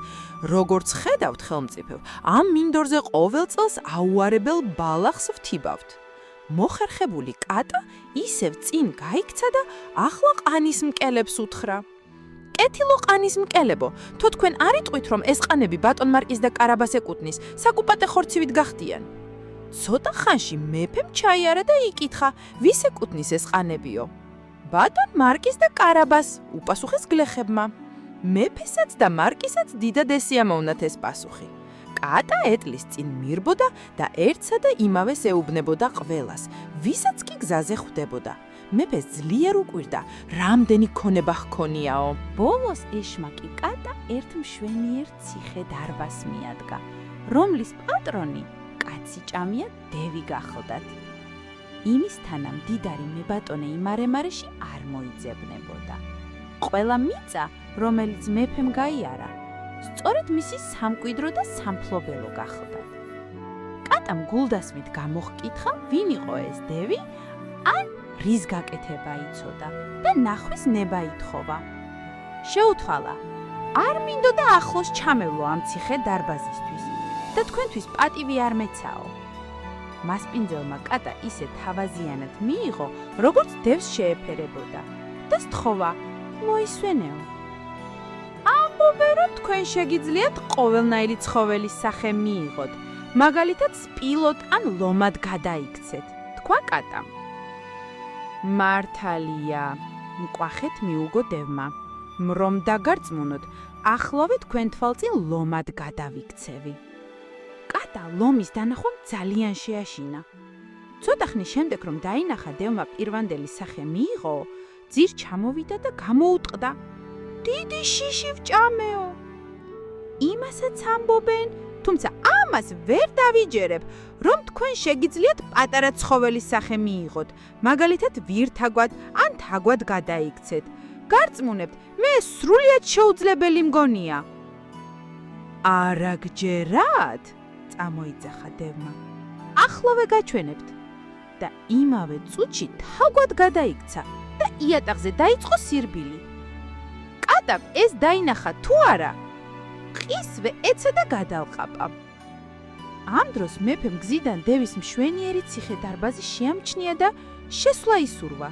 F: "როგორც ხედავთ, ხელმწიფო, ამ მინდორზე ყოველ წელს აუარებელ ბალახს ვთიბავთ." მოხერხებული კატა ისევ წინ გაიქცა და ახლა ყანის მკელებს უთხრა: "კეთილო ყანის მკელებო, თუ თქვენ არ იტყვით, რომ ეს ყანები ბატონ მარკიზ დე კარაბას ეკუთვნის, საკუპატე ხორცივით გახდიან." ცოტა ხანში მეფემ ჩაიარა და იკითხა, ვის ეკუთვნის ეს ყანებიო. ბატონ მარკიზ და კარაბას, უპასუხეს გლეხებმა. მეფესაც და მარკიზსაც დიდად ესიამოვნათ ეს პასუხი. კატა ეტლის წინ მირბოდა და ერთსა და იმავეს ეუბნებოდა ყველას, ვისაც კი გზაზე ხვდებოდა. მეფეს ძლიერ უყვირდა, რამდენი ქონება ჰქონიაო. ბოლოს ეშმაკი კატა ერთ მშვენიერ ციხე დარბას მიადგა, რომლის პატრონი კაციჭამია დევი გახლდათ. იმისთანა მდიდარი მებატონე იმარემარეში არ მოიძებნებოდა. ყველა მიწა, რომელიც მეფემ გაიარა, სწორედ მისი სამკვიდრო და სამფლობელო გახლდათ. კატამ გულდასმით გამოჰკითხა, ვინ იყო ეს დევი, ან რის გაკეთება იცოდა და ნახვის ნება ითხოვა. შეუთვალა, არ მინდოდა ახლოს ჩამევლო ამ ციხე დარბაზისთვის და თქვენთვის პატივი არ მეცაო. მასპინძელმა კატა ისე თავაზიანად მიიღო, როგორც დევს შეეფერებოდა და სთხოვა, მოისვენეო. ამბობენ, რომ თქვენ შეგიძლიათ ყოველნაირი ცხოველის სახე მიიღოთ, მაგალითად სპილოდ ან ლომად გადაიქცეთ, თქვა კატამ. მართალია, მკვახეთ მიუგო დევმა, რომ დაგარწმუნოთ, ახლავე თქვენ თვალწინ ლომად გადავიქცევი. კატა ლომის დანახვამ ძალიან შეაშინა. ცოტა ხნის შემდეგ, რომ დაინახა დევმა პირვანდელი სახე მიიღო, ძირ ჩამოვიდა და გამოუტყდა. დიდი შიში ვჭამეო. იმასაც ამბობენ, თუმცა ამას ვერ დავიჯერებ, რომ თქვენ შეგიძლიათ პატარა ცხოველის სახე მიიღოთ, მაგალითად ვირთაგვად ან თაგვად გადაიქცეთ. გარწმუნებთ, მე სრულიად შეუძლებელი მგონია. არა გჯერათ? წამოიძახა დევმა. ახლავე გაჩვენებთ. და იმავე წუთში თაგვად გადაიქცა და იატაღზე დაიწყო სირბილი. კატამ ეს დაინახა თუ არა, ყისვე ეცა და გადალყაპა. ამ დროს მეფემ გზიდან დევის მშვენიერი ციხე დარბაზი შეამჩნია და შესვლა ისურვა.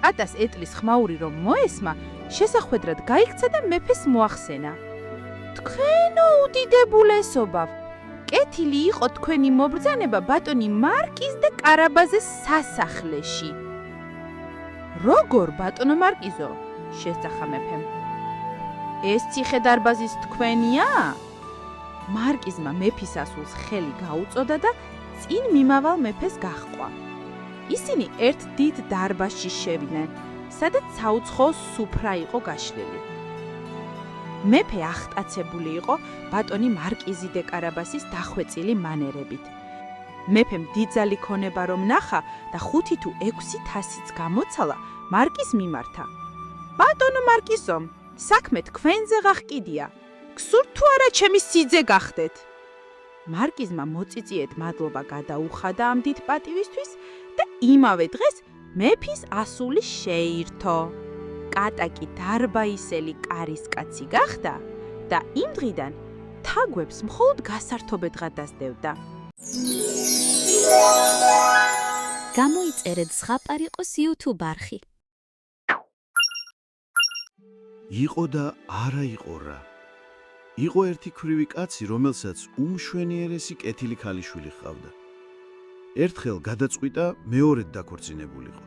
F: კატას ეტლის ხმაური რომ მოესმა, შესახვედრად გაიქცა და მეფეს მოახსენა. თქვენო უდიდებულესობავ, კეთილი იყო თქვენი მობრძანება ბატონი მარკიზ და კარაბაზეს სასახლეში. როგორ ბატონო მარკიზო? შესძახა მეფემ. ეს ციხე დარბაზის თქვენია? მარკიზმა მეფის ასულს ხელი გაუწოდა და წინ მიმავალ მეფეს გაჰყვა. ისინი ერთ დიდ დარბაზში შევიდნენ, სადაც საუცხოო სუფრა იყო გაშლილი. მეფე ახტაცებული იყო ბატონი მარკიზი დე კარაბასის დახვეწილი მანერებით. მეფემ დიდძალი ქონება რომ ნახა და 5 თუ 6 თასიც გამოცალა, მარკიზ მიმართა. ბატონო მარკიზო, საქმე თქვენზე ღახკიდია. გსურთ თუ არა ჩემი სიძე გახდეთ? მარკიზმა მოწიწიეთ მადლობა გადაუხადა ამ დიდ პატივისთვის და იმავე დღეს მეფის ასული შეირთო. კატა კი დარბაისელი კარისკაცი გახდა და იმ დღიდან თაგვებს მხოლოდ გასართობად გადასდევდა.
E: გამოიწერეთ ზღაპარიყოს YouTube არხი.
B: იყო და არა იყო რა. იყო ერთი ქვრივი კაცი, რომელსაც უმშვენიერესი კეთილი ქალიშვილი ჰყავდა. ერთხელ გადაწყვიტა მეორედ დაქორწინებულიყო.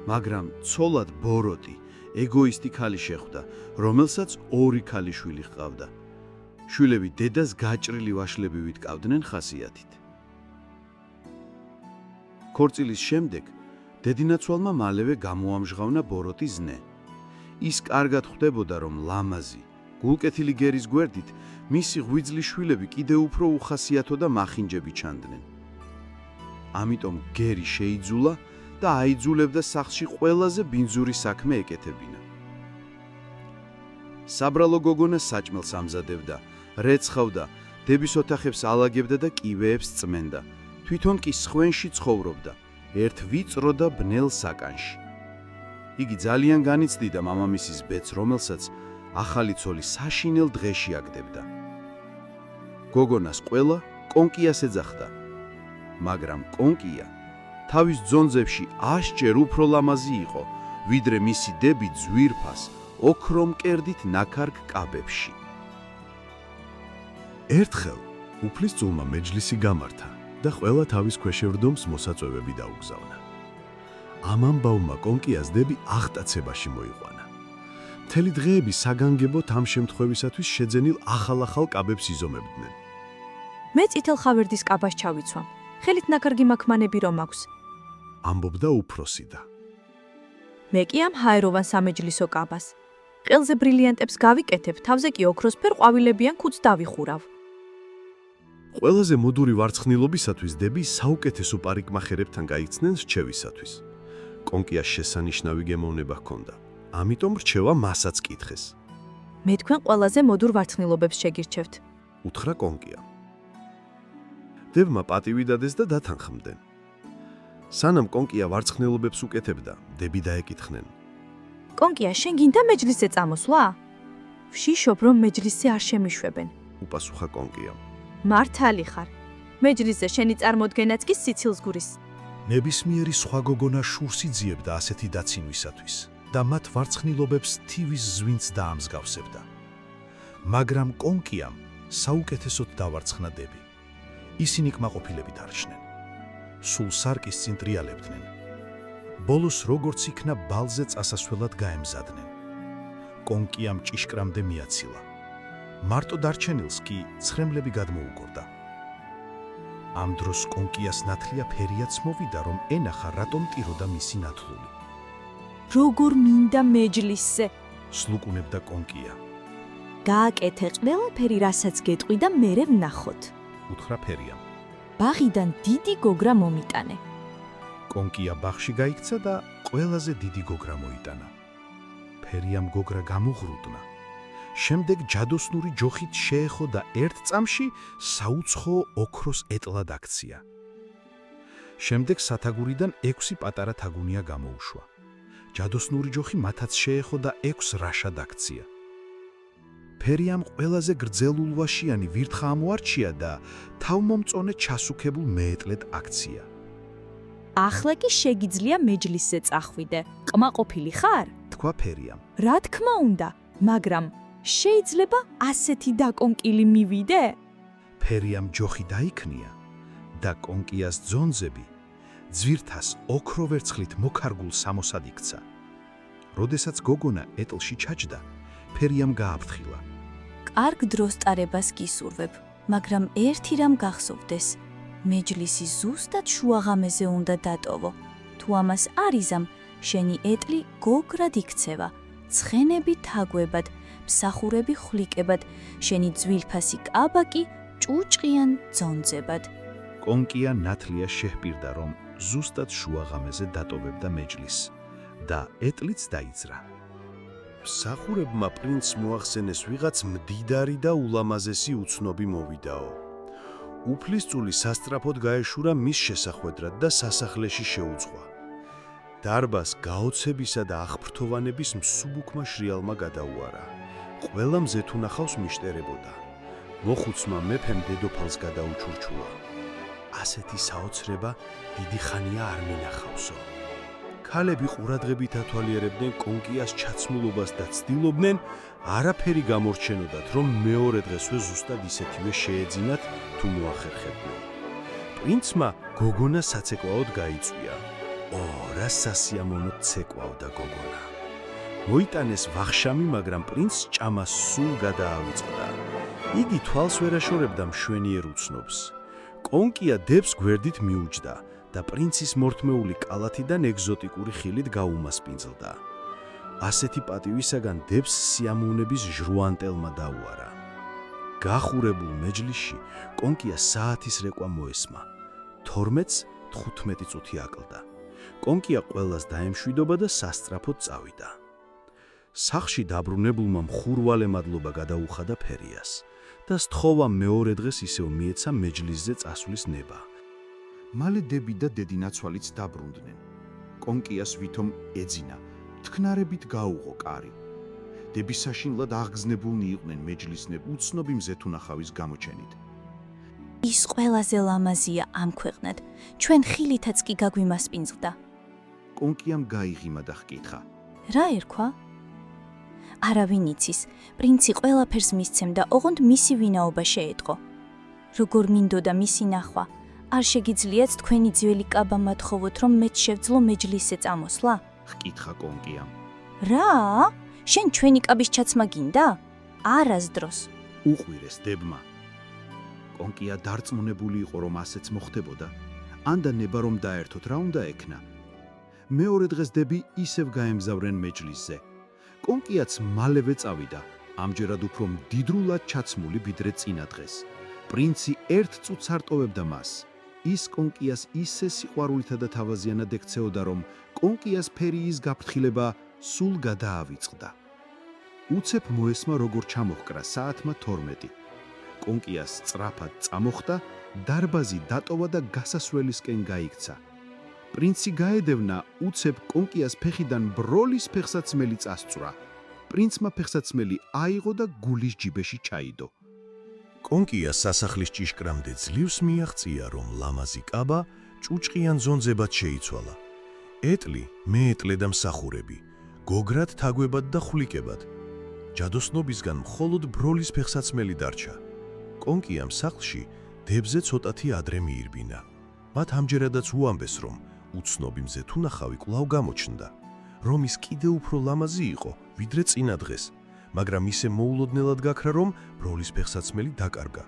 B: მაგრამ ცოლად ბოროტი, ეგოისტი ქალი შეხვდა, რომელსაც 2 ქალიშვილი ჰყავდა. შვილები დედას გაჭრილი ვაშლები ვიტკავდნენ ხასიათით. ქორწილის შემდეგ დედინაცვალმა მალევე გამოამჟღავნა ბოროტის ზნე. ის კარგად ხვდებოდა, რომ ლამაზი, გულკეთილი გერის გვერდით მისი ღვიძლი შვილები კიდევ უფრო უხასიათო და მახინჯები ჩანდნენ. ამიტომ გერი შეიძულა და აიძულებდა სახლში ყველაზე ბინძური საქმე ეკეთებინა. საბრალო გოგონა საჭმელს ამზადებდა, რეცხავდა, დების ოთახებს ალაგებდა და კივეებს წმენდა. თვითონ კი სხვენში ცხოვრობდა, ერთ ვიწრო და ბნელ საკანში. იგი ძალიან განიცდიდა მამამისის ბედს, რომელსაც ახალი ცოლი საშინელ დღეში აგდებდა. გოგონას ყველა კონკიას ეძახდა, მაგრამ კონკია თავის ძონძებში 100 ჯერ უფრო ლამაზი იყო, ვიდრე მისი დები ძვირფას, ოქრო მკერდით ნაქარგ კაბებში. ერთხელ უფლისწულმა მეჯლისი გამართა და ყველა თავის ქვეშევრდომს მოსაწვევები დაუგზავნა. ამ ამბავმა კონკიას დები აღტაცებაში მოიყვანა. მთელი დღეები საგანგებოდ ამ შემთხვევისათვის შეძენილ ახალ კაბებს იზომებდნენ.
G: მე წითელ ხავერდის კაბას ჩავიცვამ. ხელით ნაკარგი მაქმანები რომ აქვს.
B: ამბობდა უფროსი და
G: მე კი ამ ჰაეროვან სამეჯლისო კაბას. ყელზე ბრილიანტებს გავიკეთებ, თავზე კი ოქროსფერ ყვავილებიან ქუდს დავიხურავ.
B: ყველაზე მოდური ვარცხნილობისათვის დები საუკეთესო პარიკმახერებთან გაიქცნენ რჩევისათვის. კონკიას შესანიშნავი გემოვნება ჰქონდა. ამიტომ რჩევა მასაც კითხეს.
G: მე თქვენ ყველაზე მოდურ ვარცხნილობებს შეგირჩევთ.
B: უთხრა კონკია. დებმა პატივი დადეს და დათანხმდნენ. სანამ კონკია ვარცხნილობებს უკეთებდა, დები დაეკითხნენ.
G: კონკია, შენ გინდა მეჯლისზე წამოსვლა? ვშიშობ, რომ მეჯლისზე არ შემიშვებენ.
B: უპასუხა კონკიამ.
G: მართალი ხარ. მეჯლისზე შენი წარმოდგენაც კი სიცილს გურის.
B: ნებისმიერი სხვა გოგონა შურს იძიებდა ასეთი დაცინვისათვის და მათ ვარცხნილობებს თივის ზვინც დაამსგავსებდა. მაგრამ კონკიამ საუკეთესოდ დავარცხნა დები. ისინი კმაყოფილებით არჩნენ. სულ სარკის წინ ტრიალებდნენ. ბოლოს როგორც იქნა ბალზე წასასვლელად გაემზადნენ. კონკიამ ჭიშკრამდე მიაცილა. მარტო დარჩენილს კი ცხრემლები გადმოუგორდა. ამ დროს კონკიას ნათლია ფერიაც მოვიდა, რომ ენახა რატომ ტიროდა მისი ნათლული.
G: როგორ მინდა მეჯლისზე?
B: სლუკუნებდა კონკია.
G: გააკეთე ყველაფერი, რასაც გეტყვი და მერე ვნახოთ.
B: უთხრა ფერიამ.
G: ბაღიდან დიდი გოგრა მომიტანე.
B: კონკია ბაღში გაიქცა და ყველაზე დიდი გოგრა მოიტანა. ფერიამ გოგრა გამოღრუდნა. შემდეგ ჯადოსნური ჯოხით შეეხო და ერთ წამში საუცხოო ოქროს ეტლად აქცია. შემდეგ სათაგურიდან 6 პატარა თაგუნია გამოუშვა. ჯადოსნური ჯოხი მათაც შეეხო და 6 რაშად აქცია. ფერიამ ყველაზე გრძელ ულვაშიანი ვირთხა ამოარჩია და თავმომწონე ჩასუქებულ მეეტლად აქცია.
G: ახლა კი შეგიძლია მეჯლისზე წახვიდე. ყმაყოფილი ხარ?
B: თქვა ფერიამ.
G: რა თქმა უნდა, მაგრამ შეიძლება ასეთი დაკონკილი მივიდე?
B: ფერიამ ჯოხი დაიქნია და კონკიას ძონძები ძვირთას ოქროვერცხლით მოქარგულ სამოსად იქცა. როდესაც გოგონა ეტლში ჩაჯდა, ფერიამ გააფრთხილა.
D: კარგ დროს ტარებას გისურვებ, მაგრამ ერთი რამ გახსოვდეს. მეჯლისი ზუსტად შუაღამეზე უნდა დატოვო. თუ ამას არ იზამ, შენი ეტლი გოგრად იქცევა, ცხენები თაგვებად, მსახურები ხვლიკებად, შენი ძვილფასი კაბა კი ჭუჭყიან ძონძებად.
B: კონკია ნათლია შეჰპირდა, რომ ზუსტად შუაღამეზე დატოვებდა მეჯლისს და ეტლიც დაიძრა. მსახურებმა პრინცს მოახსენეს ვიღაც მდიდარი და ულამაზესი უცნობი მოვიდაო. უფლისწული სასტრაფოდ გაეშურა მის შესახვედრად და სასახლეში შეუძღვა. დარბას გაოცებისა და აღფრთოვანების მსუბუქმა შრიალმა გადაუარა. ყველა მზეთუნახავს მიშტერებოდა. მოხუცმა მეფემ დედოფალს გადაუჩურჩულა. ასეთი საოცრება დიდი ხანია არ მინახავსო. ქალები ყურადღებით ათვალიერებდნენ კონკიას ჩაცმულობას და ცდილობდნენ არაფერი გამორჩენოდათ, რომ მეორე დღესვე ზუსტად ისეთივე შეეძინათ თუ მოახერხებდნენ. პრინცმა გოგონა საცეკვაოდ გაიწვია. ო, რა სასიამოვნო ცეკვავდა გოგონა. მოიტანეს ვახშამი, მაგრამ პრინცს ჭამა სულ გადაავიწყდა. იგი თვალს ვერ აშორებდა მშვენიერ უცნობს. კონკია დებს გვერდით მიუჯდა და პრინცის მორთმეული კალათიდან ეგზოტიკური ხილით გაუმასპინძლდა. ასეთი პატივისაგან დებს სიამოვნების ჟრუანტელმა დაუარა. გახურებულ მეჯლისში კონკია საათის რეკვა მოესმა. 12-ს 15 წუთი აკლდა. კონკია ყველას დაემშვიდობა და სასწრაფოდ წავიდა. სახლში დაბრუნებულმა მხურვალე მადლობა გადაუხადა ფერიას და სთხოვა მეორე დღეს ისევ მიეცა მეჯლისზე წასვლის ნება. მალე დები და დედინაცვალიც დაბრუნდნენ. კონკიას ვითომ ეძინა, თქნარებით გაუღო კარი. დების საშინლად აღგზნებულნი იყვნენ მეჯლისნებ უცნობი მზეთუნახავის გამოჩენით.
D: ის ყველაზე ლამაზია ამ ქვეყნად, ჩვენ ხილითაც კი გაგვიმასპინძლდა.
B: კონკიამ გაიღიმა და ჰკითხა.
D: რა ერქვა? არავინ იცის, პრინცი ყველაფერს მისცემდა, ოღონდ მისი ვინაობა შეეტყო. როგორ მინდოდა მისი ნახვა,
H: არ შეგიძლიათ თქვენი ძველი კაბა მათხოვოთ, რომ მეც შევძლო მეჯლისზე წამოსვლა?
B: ჰკითხა კონკიამ.
H: რა? შენ ჩვენი კაბის ჩაცმა გინდა? არასდროს.
B: უყვირეს დებმა. კონკია დარწმუნებული იყო, რომ ასეც მოხდებოდა. ანდა ნება რომ დაერთოთ, რა უნდა ექნა. მეორე დღეს დები ისევ გაემგზავრნენ მეჯლისზე. კონკიაც მალევე წავიდა, ამჯერად უფრო მდიდრულად ჩაცმული ვიდრე წინა დღეს. პრინცი ერთ წუთს არ ტოვებდა მას. ის კონკიას ისე სიყვარულითა და თავაზიანად ექცეოდა, რომ კონკიას ფერიის გაფრთხილება სულ გადაავიწყდა. უცებ მოესმა როგორ ჩამოჰკრა საათმა 12. კონკიას სწრაფად წამოხდა, დარბაზი დატოვა და გასასვლელისკენ გაიქცა. პრინცი გაედევნა, უცებ კონკიას ფეხიდან ბროლის ფეხსაცმელი წასწვრა. პრინცმა ფეხსაცმელი აიღო და გულის ჯიბეში ჩაიდო.
I: კონკია სასახლის ჭიშკრამდე ძლივს მიაღწია, რომ ლამაზი კაბა ჭუჭყიან ზონზებად შეიცვალა. ეტლი, მეეტლე და მსახურები, გოგრად თაგვებად და ხვლიკებად. ჯადოსნობისგან მხოლოდ ბროლის ფეხსაცმელი დარჩა. კონკიამ სახლში დებზე ცოტათი ადრე მიირბინა. მათ ამჯერადაც უამბეს, რომ უცნობი მზეთუნახავი კვლავ გამოჩნდა, რომ ის კიდევ უფრო ლამაზი იყო, ვიდრე წინა დღეს, მაგრამ ისე მოულოდნელად გაქრა, რომ ბროლის ფეხსაცმელი დაკარგა.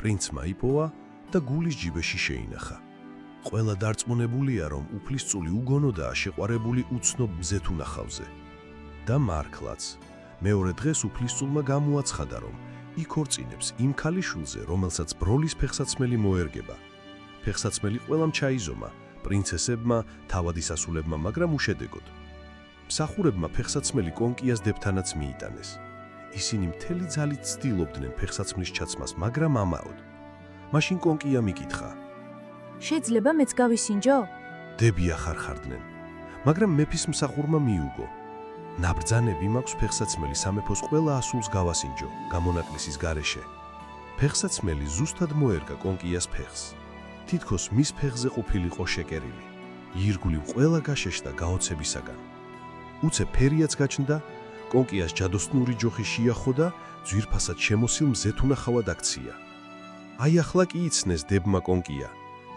I: პრინცმა იპოვა და გულის ჯიბეში შეინახა. ყველა დარწმუნებულია, რომ უფლისწული უგონოდაა შეყვარებული უცნობ მზეთუნახავზე. და მართლაც, მეორე დღეს უფლისწულმა გამოაცხადა, რომ იქორწინებს იმ ქალიშვილზე, რომელსაც ბროლის ფეხსაცმელი მოერგება. ფეხსაცმელი ყველამ ჩაიზომა, პრინცესებმა, თავადისასულებმა, მაგრამ უშედეგოდ. მსახურებმა ფეხსაცმელი კონკიას დებთანაც მიიტანეს. ისინი მთელი ძალით ცდილობდნენ ფეხსაცმლის ჩაცმას, მაგრამ ამაოდ. მაშინ კონკია მიკითხა:
G: შეიძლება მეც გავისინჯო?
I: დები ახარხარდნენ, მაგრამ მეფის მსახურმა მიუგო. ნაბრძანები მაქვს ფეხსაცმელი სამეფოს ყველა ასულს გავასინჯო, გამონაკლისის გარეშე. ფეხსაცმელი ზუსტად მოერგა კონკიას ფეხს. თითქოს მის ფეხზე ყოფილიყო შეკერილი. ირგვლივ ყველა გაშეშდა გაოცებისაგან. უცებ ფერიაც გაჩნდა, კონკიას ჯადოსნური ჯოხი შეახო და ძვირფასად შემოსილ მზეთუნახავად აქცია. აი ახლა კი იცნეს დებმა კონკია.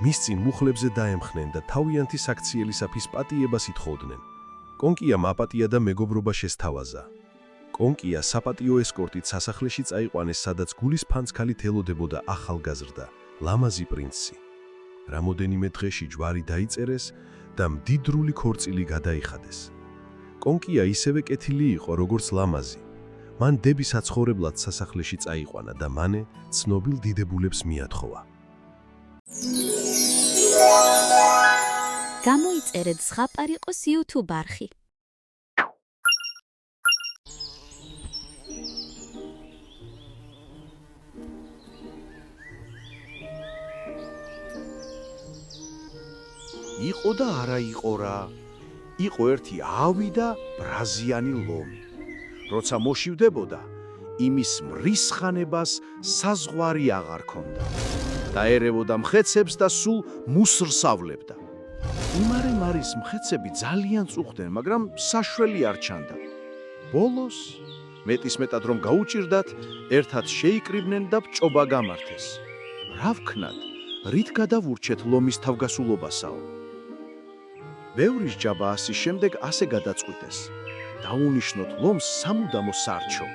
I: მის წინ მუხლებზე დაემხნენ და თავიანთი საქციელისაფის პატიებას ითხოვდნენ. კონკიამ აპატია და მეგობრობა შესთავაზა. კონკია საპატიო ესკორტით სასახლეში წაიყვანეს, სადაც გულის ფანცქალით ელოდებოდა ახალგაზრდა, ლამაზი პრინცი. რამოდენიმე დღეში ჯვარი დაიწერეს და მდიდრული ქორწილი გადაიხადეს. კონკია ისევე კეთილი იყო, როგორც ლამაზი. მან დები საცხოვრებლად სასახლეში წაიყვანა და მანე ცნობილ დიდებულებს მიათხოვა.
E: გამოიწერეთ ზღაპარიყოს YouTube არხი.
B: იყო და არა იყო რა. იყო ერთი ავი და ბრაზიანი ლომი. როცა მოშივდებოდა, იმის მრისხანებას საზღვარი აღარ ქონდა. დაერევოდა მხეცებს და სულ მუსრს ავლებდა. იმარე მარის მხეცები ძალიან წუხდნენ, მაგრამ საშველი არ ჩანდა. ბოლოს, მეტისმეტად რომ გაუჭირდათ, ერთად შეიკრიბნენ და ბჭობა გამართეს. რა ვქნათ, რით გადავურჩეთ ლომის თავგასულობასაო? ბევრის ჯაბა ასის შემდეგ ასე გადაწყვიტეს. დაუნიშნოთ ლომს სამუდამო სარჩო.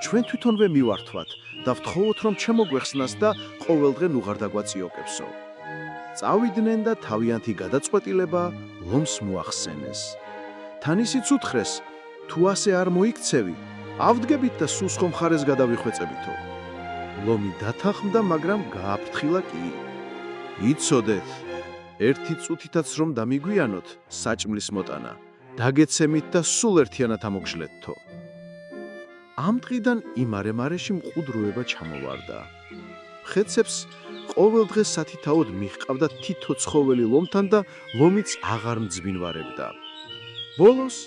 B: ჩვენ თვითონვე მივართვათ და ვთხოვოთ, რომ ჩემოგვეხსნას და ყოველდღე ნუღარ დაგვაწიოკებსო. წავიდნენ და თავიანთი გადაწყვეტილება ლომს მოახსენეს. თან ისიც უთხრეს, თუ ასე არ მოიქცევი, ავდგებით და სუსხო მხარეს გადავიხვეწებითო. ლომი დათანხმდა, მაგრამ გააფრთხილა კი. იცოდეთ, ერთი წუთითაც რომ დამიგვიანოთ საჭმლის მოტანა, დაგეცემით და სულ ერთიანად ამოგშლეთთო. ამ დღიდან იმარე-მარეში მყუდროება ჩამოვარდა. მხეცებს ყოველ დღე სათითაოდ მიჰყავდა თითო ცხოველი ლომთან და ლომიც აღარ მძვინვარებდა. ბოლოს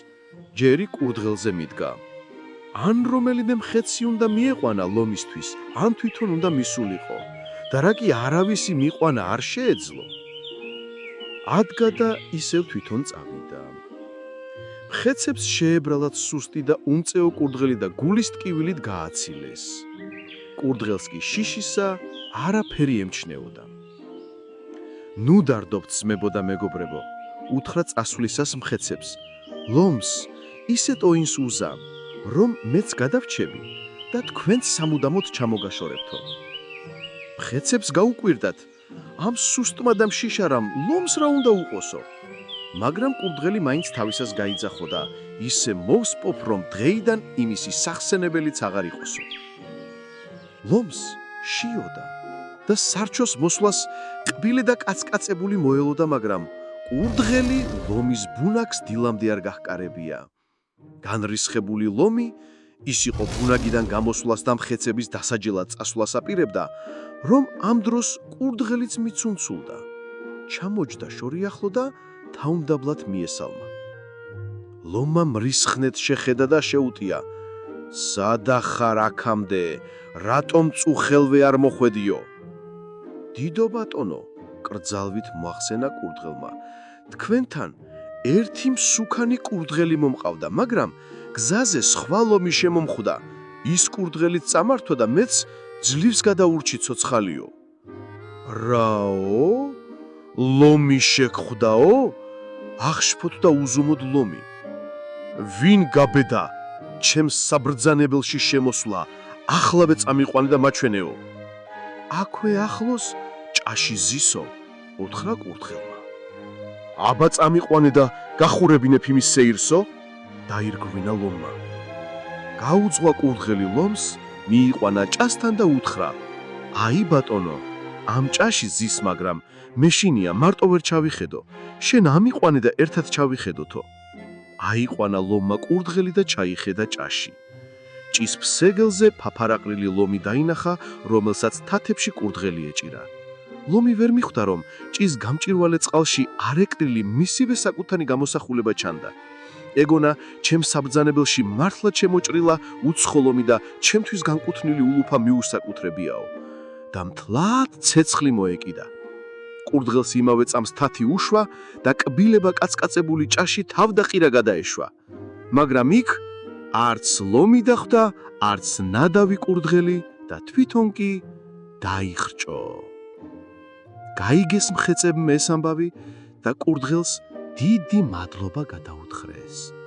B: ჯერი კურდღელზე მიდგა. ან რომელიმე მხეცი უნდა მიეყვანა ლომისთვის, ან თვითონ უნდა მისულიყო და რა კი არავისი მიყვანა არ შეეძლო. ადგა და ისევ თვითონ წავიდა. მხეცებს შეებრალათ სუსტი და უმწეო კურდღელი და გულის ტკივილით გააცილეს. კურდღელს კი შიშისა არაფერი ემჩნეოდა. ნუ დარდობთ ძმებო და მეგობრებო, უთხრა წასვლისას მხეცებს. ლომს ისეთ ოინს უზამ, რომ მეც გადავრჩები და თქვენც სამუდამოდ ჩამოგაშორებთო. მხეცებს გაუკვირდათ, ამ სუსტმა და მშიშარამ ლომს რა უნდა უყოსო. მაგრამ კურდღელი მაინც თავისას გაიძახო და ისე მოვსპოფ, რომ დღეიდან იმისი სახსენებელიც აღარ იყოსო. ლომს შიოდა და სარჩოს მოსვლას ყბილი და კაცკაცებული მოელოდა, მაგრამ კურდღელი ლომის ბუნაკს დილამდე არ გაჰკარებია. განრისხებული ლომი ის იყო ბუნაგიდან გამოსვლას და მხეცების დასაჯელად წასვლას აპირებდა, რომ ამ დროს კურდღელიც მიცუნცულდა. ჩამოჯდა შორიახლო და თავმდაბლად მიესალმა. ლომმა მრისხნეთ შეხედა და შეუტია: სადა ხარ აქამდე, რატომ წუხელვე არ მოხვედიო? დიდო ბატონო, კრძალვით მოახსენა კურდღელმა, თქვენთან ერთი მსუქანი კურდღელი მომყავდა, მაგრამ გზაზე სხვა ლომი შემომხვდა. ის კურდღელიც წამართვა და მეც ძლივს გადაურჩი ცოცხალიო. რაო? ლომი შეგხვდაო? აღშფოთდა უზომოდ ლომი. ვინ გაბედა ჩემს საბრძანებელში შემოსვლა, ახლავე წამიყვანე და მაჩვენეო. აქვე ახლოს ჭაში ზისო, უთხრა კურდღელმა. აბა წამიყვანე და გახურებინებ იმის სეირსო? დაირგვინა ლომმა. გაუძღვა კურდღელი ლომს, მიიყვანა ჭასთან და უთხრა: აი ბატონო, ამ ჭაში ზის, მაგრამ მეშინია მარტო ვერ ჩავიხედო. შენ ამიყვანე და ერთად ჩავიხედოთო. აიყვანა ლომმა კურდღელი და ჩაიხედა ჭაში. ჭის ფსეგელზე ფაფარაყრილი ლომი დაინახა, რომელსაც თათებში კურდღელი ეჭირა. ლომი ვერ მიხვდა, რომ ჭის გამჭირვალე წყალში არეკრილი მისივე საკუთანი გამოსახულება ჩანდა. ეგონა, ჩემ საბრძანებელში მართლა ჩემოჭრილა უცხო ლომი და ჩემთვის განკუთვნილი ულუფა მიუსაკუთრებიაო. და მთლად ცეცხლი მოეკიდა. კურდღელს იმავე წამს თათი უშვა და კბილება კაცკაცებული ჭაში თავდაყირა გადაეშვა. მაგრამ იქ არც ლომი დახვდა, არც ნადავი კურდღელი და თვითონ კი დაიხრჭო. გაიგეს მხეცებმა ეს ამბავი და კურდღელს დიდი მადლობა გადაუთხრეს.